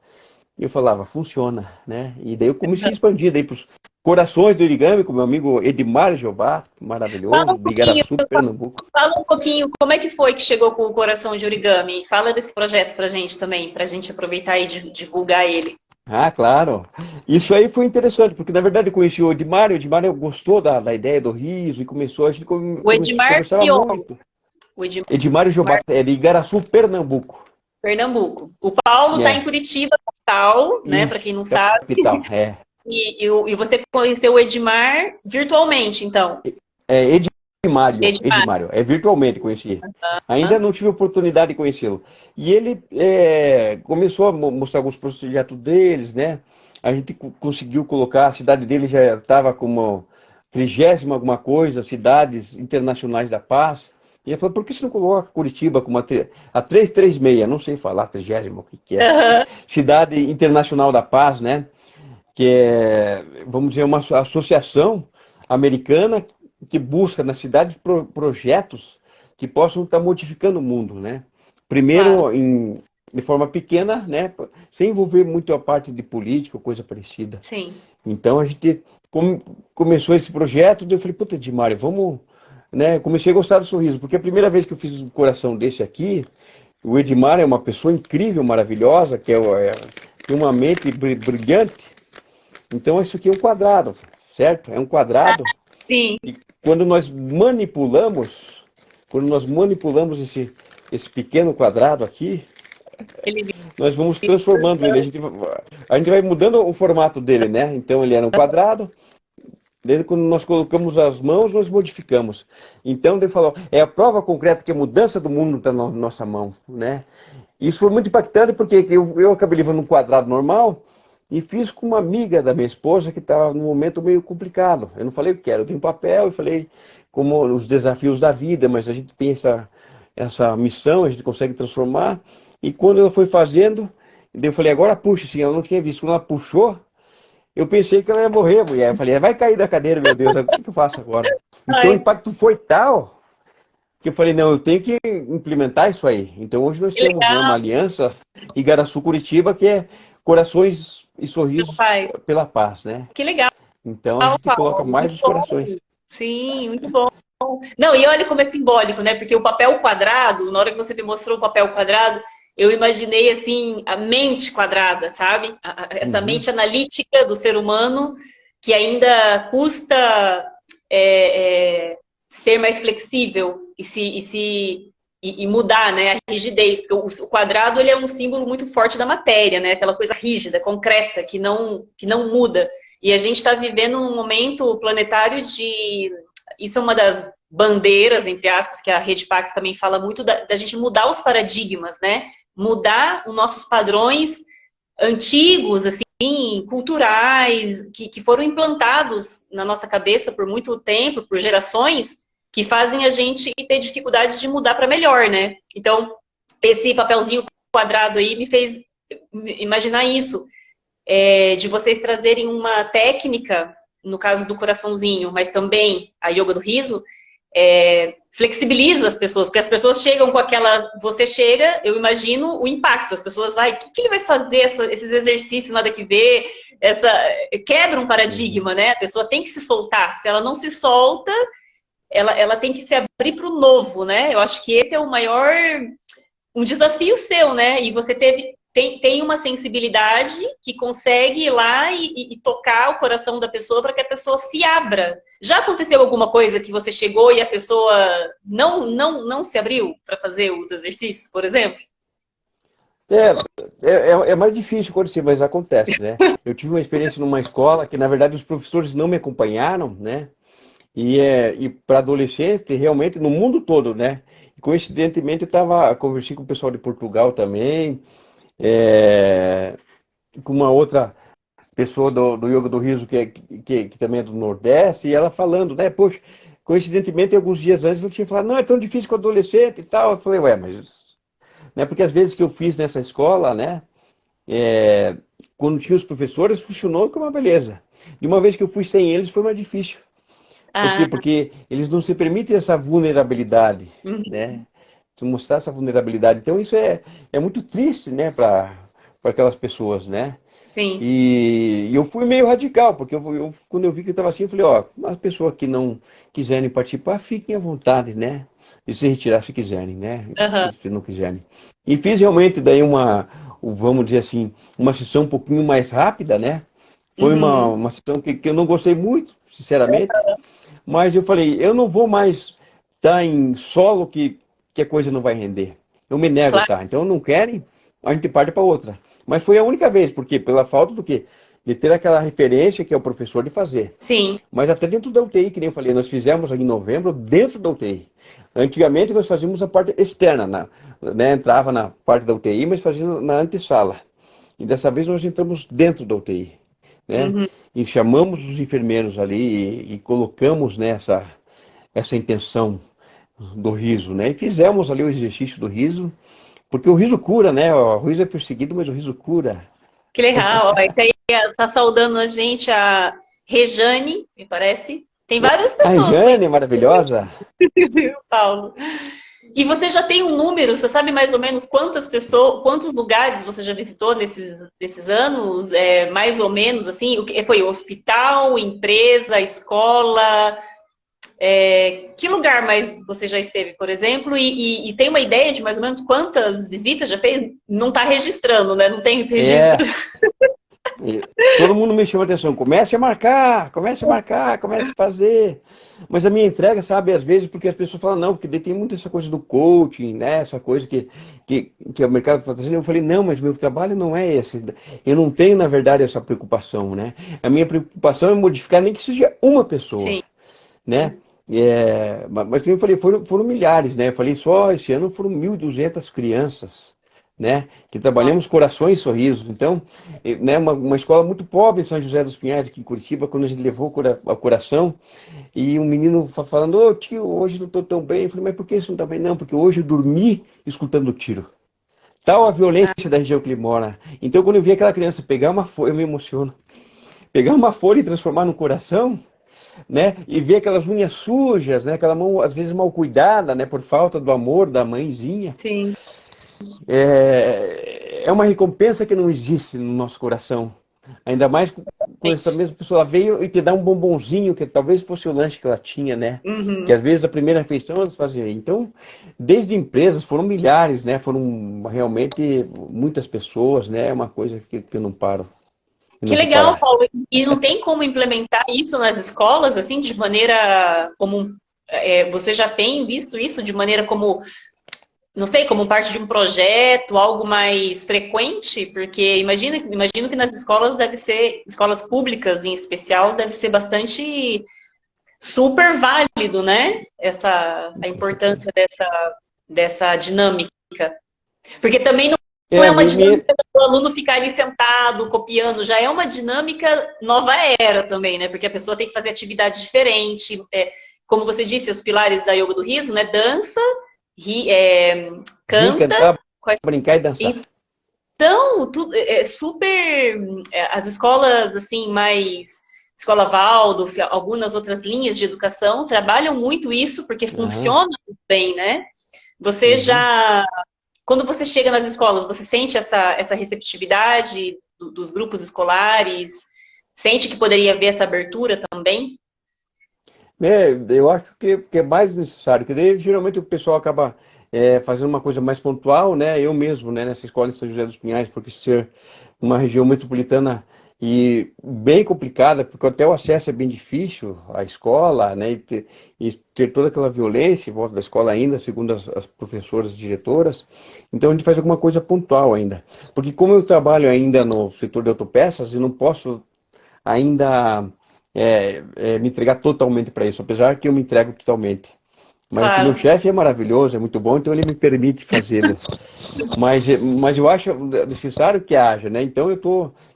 eu falava, funciona, né? E daí eu comecei a expandir daí para os corações do origami, com meu amigo Edmar Jeová, Fala maravilhoso, um de pouquinho, Igaraçu, Pernambuco. fala um pouquinho como é que foi que chegou com o Coração de Origami. Fala desse projeto pra gente também, pra gente aproveitar e divulgar ele. Ah, claro. Isso aí foi interessante, porque na verdade eu conheci o Edmar gostou da ideia do riso e a gente O Edmar conversava Pion, muito. o Edmar Edmar Jeová, é de Igaraçu, Pernambuco. Pernambuco. O Paulo está em É, Curitiba, capital, né? Para isso, quem não sabe. capital, E você conheceu o Edmar virtualmente, então. é Edmar. Edmário, é virtualmente conheci. Ainda não tive oportunidade de conhecê-lo. E ele começou a mostrar alguns projetos deles, né? A gente conseguiu colocar, a cidade dele já estava como 30ª alguma coisa, cidades internacionais da paz. E ele falou, por que você não coloca Curitiba como a 336, não sei falar 30ª, o que é. Aham. Cidade Internacional da Paz, né? Que é, vamos dizer, uma associação americana que busca na cidade projetos que possam estar modificando o mundo, né? Claro. Primeiro, de forma pequena, né? Sem envolver muito a parte de política ou coisa parecida. Sim. Então a gente começou esse projeto, daí eu falei, puta, Edmário, vamos, né? Comecei a gostar do sorriso, porque a primeira vez que eu fiz um coração desse aqui, o Edmar é uma pessoa incrível, maravilhosa, tem uma mente brilhante. Então isso aqui é um quadrado, certo? É um quadrado. Sim. E quando nós manipulamos esse pequeno quadrado aqui, Ele nós vamos transformando ele. A gente vai mudando o formato dele, né? Então ele era um quadrado. Desde quando nós colocamos as mãos, nós modificamos. Então ele falou, é a prova concreta que a mudança do mundo está na nossa mão, né? Isso foi muito impactante porque eu acabei levando um quadrado normal e fiz com uma amiga da minha esposa que estava num momento meio complicado. Eu não falei o que era, eu dei um papel e falei como os desafios da vida, mas a gente tem essa missão, a gente consegue transformar. E quando ela foi fazendo, eu falei, agora puxa, assim, ela não tinha visto. Quando ela puxou, eu pensei que ela ia morrer, mulher. Eu falei, vai cair da cadeira, meu Deus, o que eu faço agora? Então o Ai, impacto foi tal que eu falei, não, eu tenho que implementar isso aí. Então hoje nós que temos, né, uma legal, aliança Igaraçu-Curitiba que é Corações e Sorrisos rapaz. pela Paz, né? Que legal, Então a gente coloca Paulo. mais Muito os bom. corações. Sim, muito bom. Não, e olha como é simbólico, né? Porque o papel quadrado, na hora que você me mostrou o papel quadrado, eu imaginei assim a mente quadrada, sabe? Essa Uhum. mente analítica do ser humano que ainda custa é, ser mais flexível e mudar, né? A rigidez, porque o quadrado ele é um símbolo muito forte da matéria, né? Aquela coisa rígida, concreta, que não muda. E a gente está vivendo um momento planetário de isso é uma das bandeiras, entre aspas, que a Rede Pax também fala muito da gente mudar os paradigmas, né? Mudar os nossos padrões antigos, assim, culturais, que foram implantados na nossa cabeça por muito tempo, por gerações, que fazem a gente ter dificuldade de mudar para melhor, né? Então, esse papelzinho quadrado aí me fez imaginar isso, de vocês trazerem uma técnica, no caso do coraçãozinho, mas também a yoga do riso, flexibiliza as pessoas, porque as pessoas chegam com aquela... Você chega, eu imagino o impacto, as pessoas vai, o que ele vai fazer, esses exercícios, nada que ver, quebra um paradigma, né? A pessoa tem que se soltar, se ela não se solta, ela tem que se abrir para o novo, né? Eu acho que esse é o maior... Um desafio seu, né? E você tem uma sensibilidade que consegue ir lá e tocar o coração da pessoa para que a pessoa se abra. Já aconteceu alguma coisa que você chegou e a pessoa não se abriu para fazer os exercícios, por exemplo? É mais difícil acontecer, mas acontece, né? Eu tive uma experiência numa escola que, na verdade, os professores não me acompanharam, né? E para adolescente, realmente, no mundo todo, né? E, coincidentemente, conversei com o pessoal de Portugal também, com uma outra pessoa do Yoga do Riso, que também é do Nordeste, e ela falando, né? Poxa, coincidentemente, alguns dias antes, ela tinha falado, não, é tão difícil com adolescente e tal. Eu falei, ué, mas... Né? Porque às vezes que eu fiz nessa escola, né? Quando tinha os professores, funcionou com uma beleza. E uma vez que eu fui sem eles, foi mais difícil. Por quê? Porque eles não se permitem essa vulnerabilidade, né? Se mostrar essa vulnerabilidade. Então isso é muito triste, né, para aquelas pessoas, né? Sim. E eu fui meio radical, porque quando eu vi que estava assim, eu falei, ó, as pessoas que não quiserem participar, fiquem à vontade, né? E se retirar se quiserem, né? Se não quiserem. E fiz realmente daí vamos dizer assim, uma sessão um pouquinho mais rápida, né? Foi uma sessão que eu não gostei muito, sinceramente. Mas eu falei, eu não vou mais estar em solo que a coisa não vai render. Eu me nego, Claro. tá? Então não querem, a gente parte para outra. Mas foi a única vez, porque pela falta do quê? De ter aquela referência que é o professor de fazer. Sim. Mas até dentro da UTI, que nem eu falei, nós fizemos em novembro dentro da UTI. Antigamente nós fazíamos a parte externa, né? Entrava na parte da UTI, mas fazíamos na antessala. E dessa vez nós entramos dentro da UTI, né? E chamamos os enfermeiros ali e colocamos nessa essa intenção do riso, né? E fizemos ali o exercício do riso, porque o riso cura, né? O riso é perseguido, mas o riso cura. Que legal. Está saudando a gente a Rejane, me parece. Tem várias A pessoas. Jane, maravilhosa. Paulo. E você já tem um número, você sabe mais ou menos quantas pessoas, quantos lugares você já visitou nesses anos? Mais ou menos assim, o que foi? Hospital, empresa, escola? Que lugar mais você já esteve, por exemplo? E tem uma ideia de mais ou menos quantas visitas já fez? Não está registrando, né? Não tem esse registro. Todo mundo me chama a atenção. Comece a marcar, comece a fazer. Mas a minha entrega, sabe, às vezes, porque as pessoas falam, não, porque tem muito essa coisa do coaching, né? Essa coisa que o mercado está fazendo. Eu falei, não, mas meu trabalho não é esse. Eu não tenho, na verdade, essa preocupação, né? A minha preocupação é modificar nem que seja uma pessoa. Sim. Né? Mas como eu falei, foram milhares, né? Eu falei, só esse ano foram 1.200 crianças, né? Que trabalhamos corações e sorrisos. Então, né, uma escola muito pobre em São José dos Pinhais, aqui em Curitiba, quando a gente levou o coração, e um menino falando, ô tio, hoje não estou tão bem. Eu falei, mas por que isso não está bem? Não, porque hoje eu dormi escutando tiro. Tal a violência da região que ele mora. Então, quando eu vi aquela criança pegar uma folha, eu me emociono. Pegar uma folha e transformar no coração, né? E ver aquelas unhas sujas, né? Aquela mão, às vezes, mal cuidada, né? Por falta do amor da mãezinha. Sim. É uma recompensa que não existe no nosso coração. Ainda mais quando essa mesma pessoa veio e te dá um bombonzinho, que talvez fosse o lanche que ela tinha, né? Que às vezes a primeira refeição elas faziam. Então, desde empresas, foram milhares, né? Foram realmente muitas pessoas, né? É uma coisa que eu não paro. Que legal, Paulo. E não tem como implementar isso nas escolas, assim, de maneira como... você já tem visto isso de maneira como... Não sei, como parte de um projeto, algo mais frequente? Porque imagino que nas escolas deve ser... Escolas públicas, em especial, deve ser bastante... super válido, né? A importância dessa dinâmica. Porque também não é uma dinâmica do aluno ficar ali sentado, copiando. Já é uma dinâmica nova era também, né? Porque a pessoa tem que fazer atividade diferente. Como você disse, os pilares da yoga do riso, né? Dança, canta, Brincar e dançar. Então, tudo, super... as escolas, assim, mais... Escola Waldorf, algumas outras linhas de educação trabalham muito isso, porque funciona muito bem, né? Você já... Quando você chega nas escolas, você sente essa receptividade dos grupos escolares? Sente que poderia haver essa abertura também? Eu acho que é mais necessário, que daí geralmente o pessoal acaba fazendo uma coisa mais pontual, né? Eu mesmo, né, nessa escola em São José dos Pinhais, porque ser uma região metropolitana e bem complicada, porque até o acesso é bem difícil à escola, né? E ter toda aquela violência em volta da escola ainda, segundo as professoras e diretoras. Então a gente faz alguma coisa pontual ainda. Porque como eu trabalho ainda no setor de autopeças, eu não posso ainda me entregar totalmente para isso, apesar que eu me entrego totalmente. Mas o meu Claro. chefe é maravilhoso, é muito bom, então ele me permite fazê-lo. Mas eu acho necessário que haja, né? Então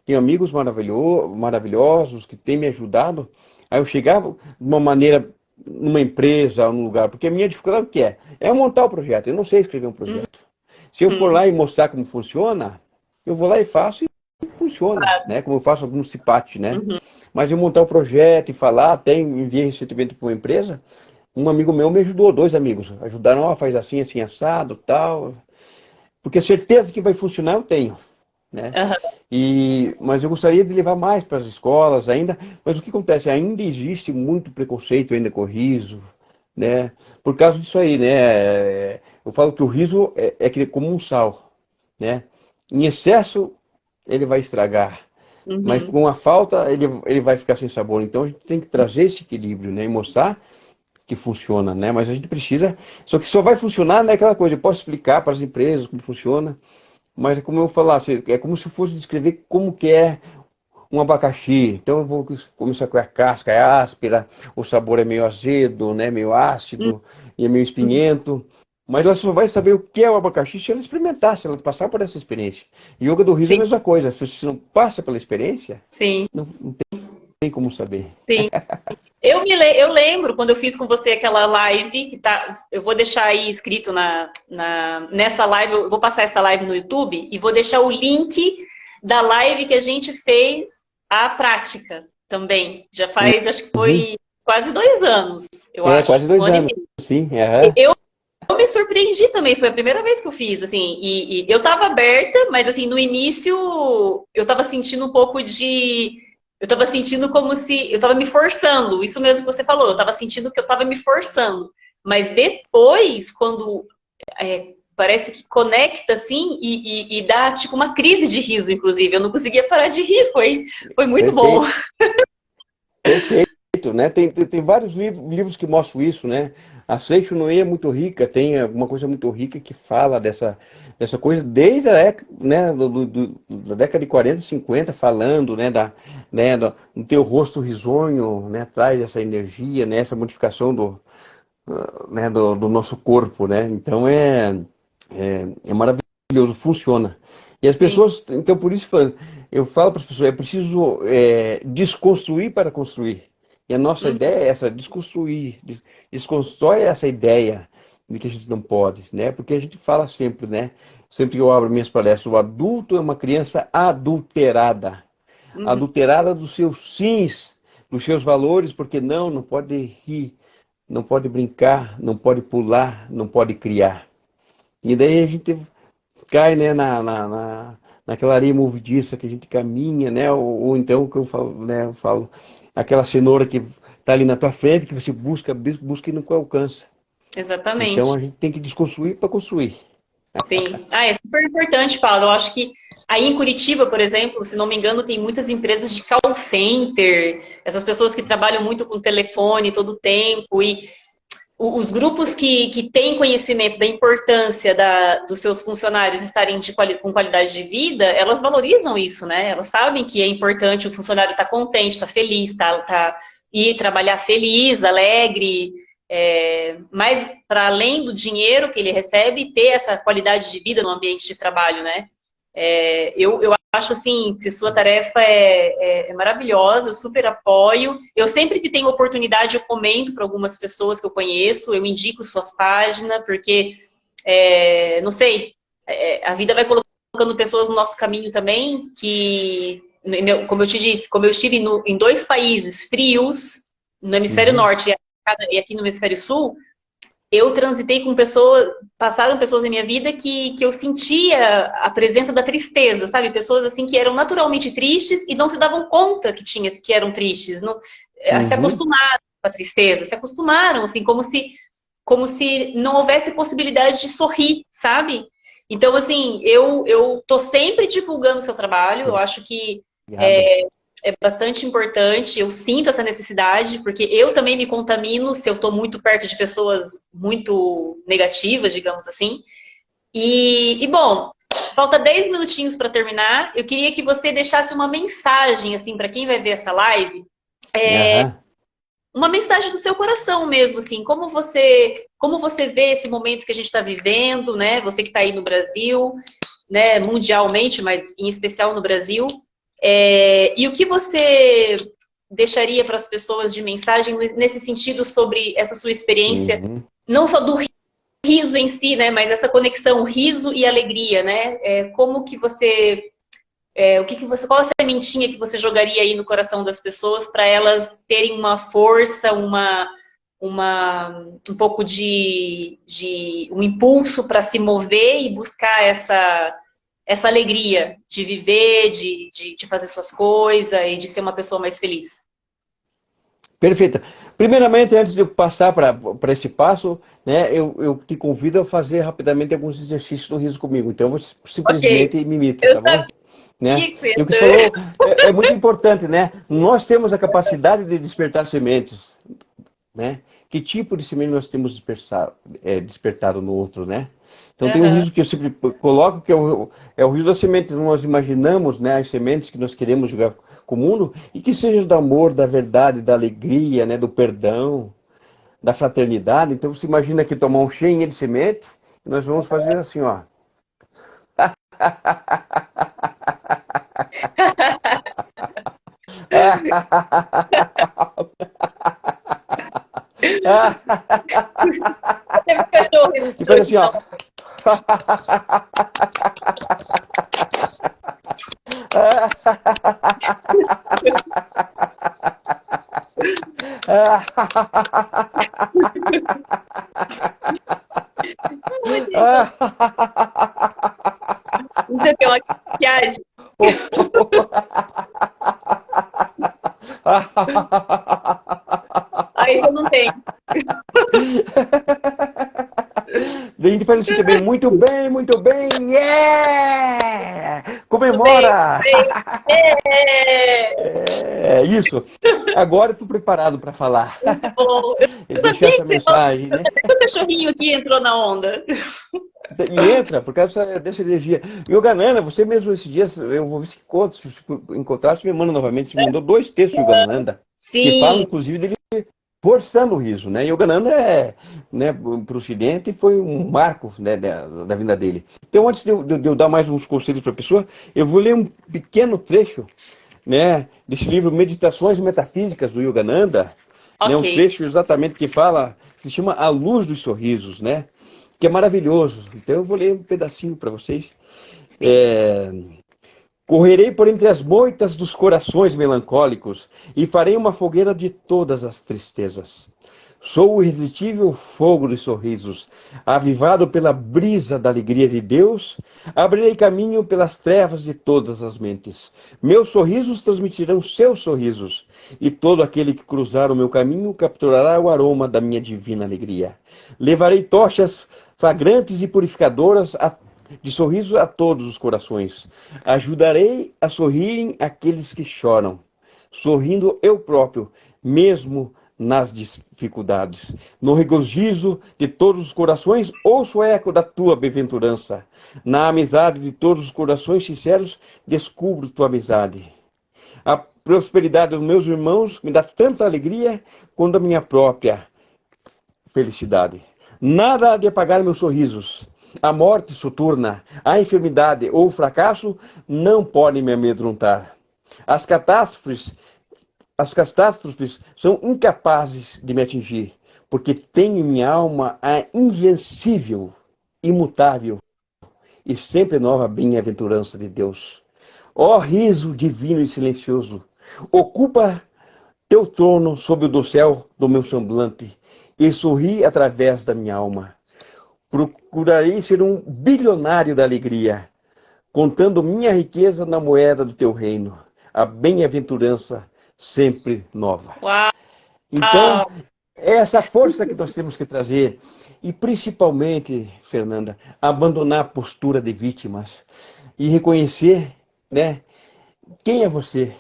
tenho amigos maravilhosos que têm me ajudado a eu chegar de uma maneira numa empresa, num lugar, porque a minha dificuldade o que é montar o projeto. Eu não sei escrever um projeto. Se eu for lá e mostrar como funciona, eu vou lá e faço e funciona, Claro. né? Como eu faço alguns CIPAT, né? Uhum. Mas eu montar o projeto e falar, até enviei recentemente para uma empresa, um amigo meu me ajudou, dois amigos, ajudaram, ó, faz assim, assim, assado, tal. Porque certeza que vai funcionar eu tenho, né? Aham. Mas eu gostaria de levar mais para as escolas ainda, mas o que acontece? Ainda existe muito preconceito ainda com o riso, né? Por causa disso aí, né? Eu falo que o riso é como um sal, né? Em excesso ele vai estragar, mas Uhum. com a falta ele vai ficar sem sabor. Então a gente tem que trazer esse equilíbrio, né? E mostrar que funciona, né? Mas a gente precisa, só que só vai funcionar naquela coisa. Eu posso explicar para as empresas como funciona, mas é como eu falasse, é como se fosse descrever como que é um abacaxi. Então eu vou começar com a casca, é áspera, o sabor é meio azedo, né? Meio ácido e é meio espinhento. Mas ela só vai saber o que é o abacaxi se ela experimentar, se ela passar por essa experiência. Yoga do riso é a Sim, mesma coisa. Se você não passa pela experiência, sim, não tem como saber. sim. Eu lembro quando eu fiz com você aquela live, que tá, eu vou deixar aí escrito nessa live, eu vou passar essa live no YouTube e vou deixar o link da live que a gente fez à prática também. Já faz, acho que Uhum. foi quase 2 anos, eu É, acho, quase um 2 ano e anos, meio. sim. Aham. Eu me surpreendi também, foi a primeira vez que eu fiz, assim, e eu tava aberta, mas assim, no início eu tava sentindo um pouco de... Eu tava sentindo como se... Eu tava me forçando, isso mesmo que você falou, eu tava sentindo que eu tava me forçando. Mas depois, quando parece que conecta, assim, e dá, tipo, uma crise de riso, inclusive. Eu não conseguia parar de rir, foi muito bom. Perfeito, perfeito, né? Tem vários livros que mostram isso, né? A Seixo Noe é muito rica, tem alguma coisa muito rica que fala dessa coisa desde a época, né, da década de 40, 50, falando, né, do teu rosto risonho, né, traz essa energia, né, essa modificação do nosso corpo, né? Então é maravilhoso, funciona. E as Sim. pessoas, então por isso eu falo para as pessoas, é preciso desconstruir para construir. E a nossa Uhum. ideia é essa, desconstruir, desconstrói essa ideia de que a gente não pode, né? Porque a gente fala sempre, né? Sempre que eu abro minhas palestras, o adulto é uma criança adulterada. Uhum. Adulterada dos seus sims, dos seus valores, porque não pode rir, não pode brincar, não pode pular, não pode criar. E daí a gente cai, né, naquela areia movediça que a gente caminha, né, ou então que eu falo, né, aquela cenoura que está ali na tua frente, que você busca e nunca alcança. Então Exatamente. a gente tem que desconstruir para construir. Sim. Ah, é super importante, Paulo. Eu acho que aí em Curitiba, por exemplo, se não me engano, tem muitas empresas de call center, essas pessoas que trabalham muito com telefone todo o tempo, e os grupos que têm conhecimento da importância dos seus funcionários estarem com qualidade de vida, elas valorizam isso, né? Elas sabem que é importante o funcionário estar contente, estar feliz, ir trabalhar feliz, alegre, mas para além do dinheiro que ele recebe, ter essa qualidade de vida no ambiente de trabalho, né? Eu acho assim que sua tarefa é maravilhosa, eu super apoio. Eu sempre que tenho oportunidade, eu comento para algumas pessoas que eu conheço, eu indico suas páginas, porque, não sei, a vida vai colocando pessoas no nosso caminho também, que, como eu te disse, como eu estive em 2 países frios, no hemisfério norte e aqui no hemisfério sul, eu transitei com pessoas, passaram pessoas na minha vida que eu sentia a presença da tristeza, sabe? Pessoas assim que eram naturalmente tristes e não se davam conta que eram tristes, não, se acostumaram com a tristeza, se acostumaram, assim, como se não houvesse possibilidade de sorrir, sabe? Então, assim, eu tô sempre divulgando o seu trabalho, eu acho que é bastante importante, eu sinto essa necessidade, porque eu também me contamino se eu estou muito perto de pessoas muito negativas, digamos assim. Bom, falta 10 minutinhos para terminar. Eu queria que você deixasse uma mensagem, assim, para quem vai ver essa live. Uma mensagem do seu coração mesmo, assim, como você vê esse momento que a gente está vivendo, né? Você que está aí no Brasil, né? Mundialmente, mas em especial no Brasil. E o que você deixaria para as pessoas de mensagem nesse sentido sobre essa sua experiência, não só do riso em si, né, mas essa conexão riso e alegria, né? Como que você, qual a sementinha que você jogaria aí no coração das pessoas para elas terem uma força, um pouco de um impulso para se mover e buscar essa alegria de viver, de fazer suas coisas e de ser uma pessoa mais feliz? Perfeita. Primeiramente, antes de eu passar para esse passo, né, eu te convido a fazer rapidamente alguns exercícios do riso comigo. Então, você simplesmente me imita, tá bom? Né? E o que você falou é muito importante, né? Nós temos a capacidade de despertar sementes, né? Que tipo de semente nós temos despertado no outro, né? Então tem um riso que eu sempre coloco, que é o riso da semente. Nós imaginamos, né, as sementes que nós queremos jogar com o mundo, e que seja do amor, da verdade, da alegria, né, do perdão, da fraternidade. Então você imagina aqui tomar um cheinho de semente, e nós vamos fazer assim, ó. E faz assim, ó. Você tem uma maquiagem? Aí você não tem. A gente faz assim também, muito bem, yeah! Comemora! Isso. Agora eu estou preparado para falar. Muito bom. Eu deixo essa mensagem, né? Até o cachorrinho aqui entrou na onda. E entra, por causa dessa energia. Yogananda, você mesmo esses dias, eu vou ver se encontrar, você me manda novamente, você me mandou 2 textos de Yogananda, que falam, inclusive, dele forçando o riso, né? Yogananda né, para o Ocidente foi um marco, né, da vida dele. Então, antes de eu dar mais uns conselhos para a pessoa, eu vou ler um pequeno trecho, né, desse livro Meditações Metafísicas do Yogananda, né, um trecho exatamente que fala, que se chama A Luz dos Sorrisos, né? Que é maravilhoso. Então eu vou ler um pedacinho para vocês. Correrei por entre as moitas dos corações melancólicos e farei uma fogueira de todas as tristezas. Sou o irresistível fogo dos sorrisos, avivado pela brisa da alegria de Deus, abrirei caminho pelas trevas de todas as mentes. Meus sorrisos transmitirão seus sorrisos, e todo aquele que cruzar o meu caminho capturará o aroma da minha divina alegria. Levarei tochas flagrantes e purificadoras de sorriso a todos os corações. Ajudarei a sorrirem aqueles que choram, sorrindo eu próprio, mesmo nas dificuldades. No regozijo de todos os corações, ouço o eco da tua bem-aventurança. Na amizade de todos os corações sinceros, descubro tua amizade. A prosperidade dos meus irmãos me dá tanta alegria quanto a minha própria felicidade. Nada há de apagar meus sorrisos. A morte soturna, a enfermidade ou o fracasso não podem me amedrontar. As catástrofes são incapazes de me atingir, porque tenho em minha alma a invencível, imutável e sempre nova bem-aventurança de Deus. Ó riso divino e silencioso, ocupa teu trono sob o do céu do meu semblante e sorri através da minha alma. Procurarei ser um bilionário da alegria, contando minha riqueza na moeda do teu reino, a bem-aventurança sempre nova. Uau! Então, é essa força que nós temos que trazer. E principalmente, Fernanda, abandonar a postura de vítimas e reconhecer, né, quem é você,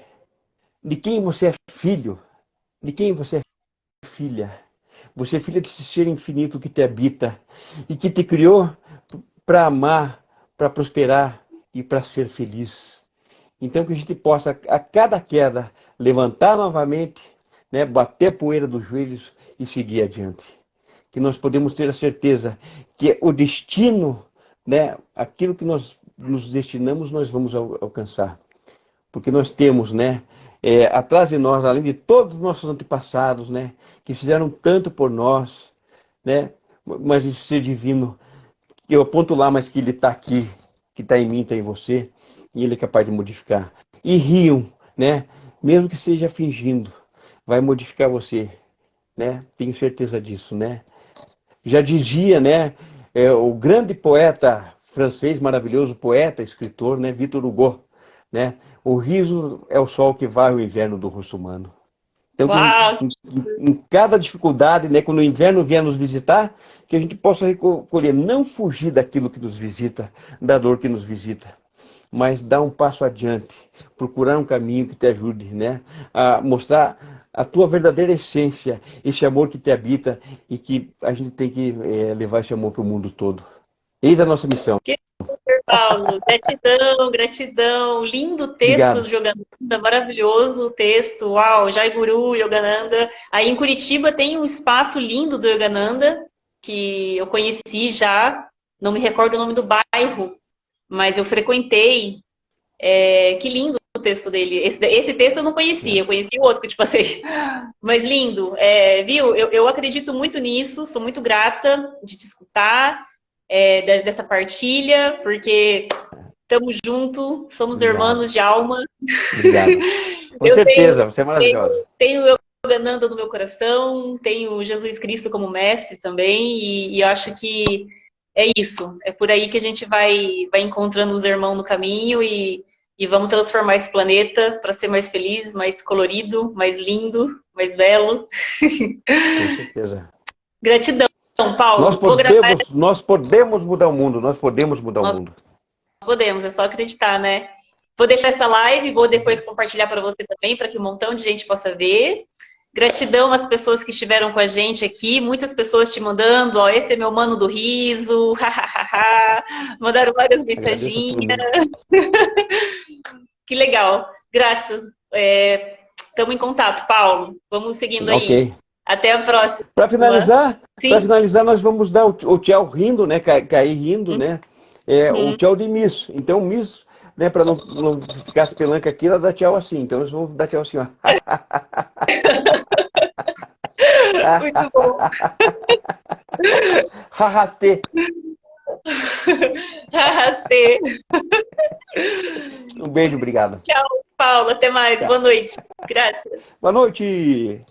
de quem você é filho, de quem você é filha. Você é filha desse ser infinito que te habita e que te criou para amar, para prosperar e para ser feliz. Então que a gente possa, a cada queda, levantar novamente, né, bater a poeira dos joelhos e seguir adiante. Que nós podemos ter a certeza que o destino, né, aquilo que nós nos destinamos, nós vamos alcançar. Porque nós temos, né, atrás de nós, além de todos os nossos antepassados, né, que fizeram tanto por nós, né, mas esse ser divino, que eu aponto lá, mas que ele está aqui, que está em mim, está em você, e ele é capaz de modificar. E riam, né, mesmo que seja fingindo, vai modificar você, né, tenho certeza disso, né. Já dizia, né, o grande poeta francês, maravilhoso poeta, escritor, né, Victor Hugo, né, o riso é o sol que varre o inverno do rosto humano. Então, Uau! em cada dificuldade, né, quando o inverno vier nos visitar, que a gente possa recolher, não fugir daquilo que nos visita, da dor que nos visita, mas dar um passo adiante, procurar um caminho que te ajude, né, a mostrar a tua verdadeira essência, esse amor que te habita e que a gente tem que levar esse amor para o mundo todo. Eis a nossa missão. Que super, Paulo. Gratidão, gratidão. Lindo texto Obrigado. do Yogananda, maravilhoso o texto. Uau, Jai Guru, Yogananda. Aí em Curitiba tem um espaço lindo do Yogananda, que eu conheci já, não me recordo o nome do bairro, mas eu frequentei. Que lindo o texto dele. Esse texto eu não conhecia, eu conheci o outro que eu te passei. Mas lindo. Viu? Eu acredito muito nisso, sou muito grata de te escutar, dessa partilha, porque estamos juntos, somos Obrigado. irmãos de alma. Obrigado. Com certeza, você é maravilhosa. Tenho o Yogananda no meu coração, tenho Jesus Cristo como mestre também, e eu acho que é isso. É por aí que a gente vai encontrando os irmãos no caminho e vamos transformar esse planeta para ser mais feliz, mais colorido, mais lindo, mais belo. Com certeza. Gratidão, Paulo. Nós podemos mudar o mundo, nós podemos mudar o mundo. Podemos, é só acreditar, né? Vou deixar essa live, vou depois compartilhar para você também, para que um montão de gente possa ver. Gratidão às pessoas que estiveram com a gente aqui, muitas pessoas te mandando, ó, esse é meu mano do riso, mandaram várias mensaginhas. Que legal. Graças. Estamos em contato, Paulo. Vamos seguindo aí. Ok. Até a próxima. Para finalizar, nós vamos dar o tchau rindo, né? Cair rindo, né? O tchau de miss. Então, miss, né, para não ficar as pelancas aqui, ela dá tchau assim. Então, nós vamos dar tchau assim, ó. Muito bom. Arrastei. Arrastei. Um beijo, obrigado. Tchau, Paulo. Até mais. Tchau. Boa noite. Graças. Boa noite.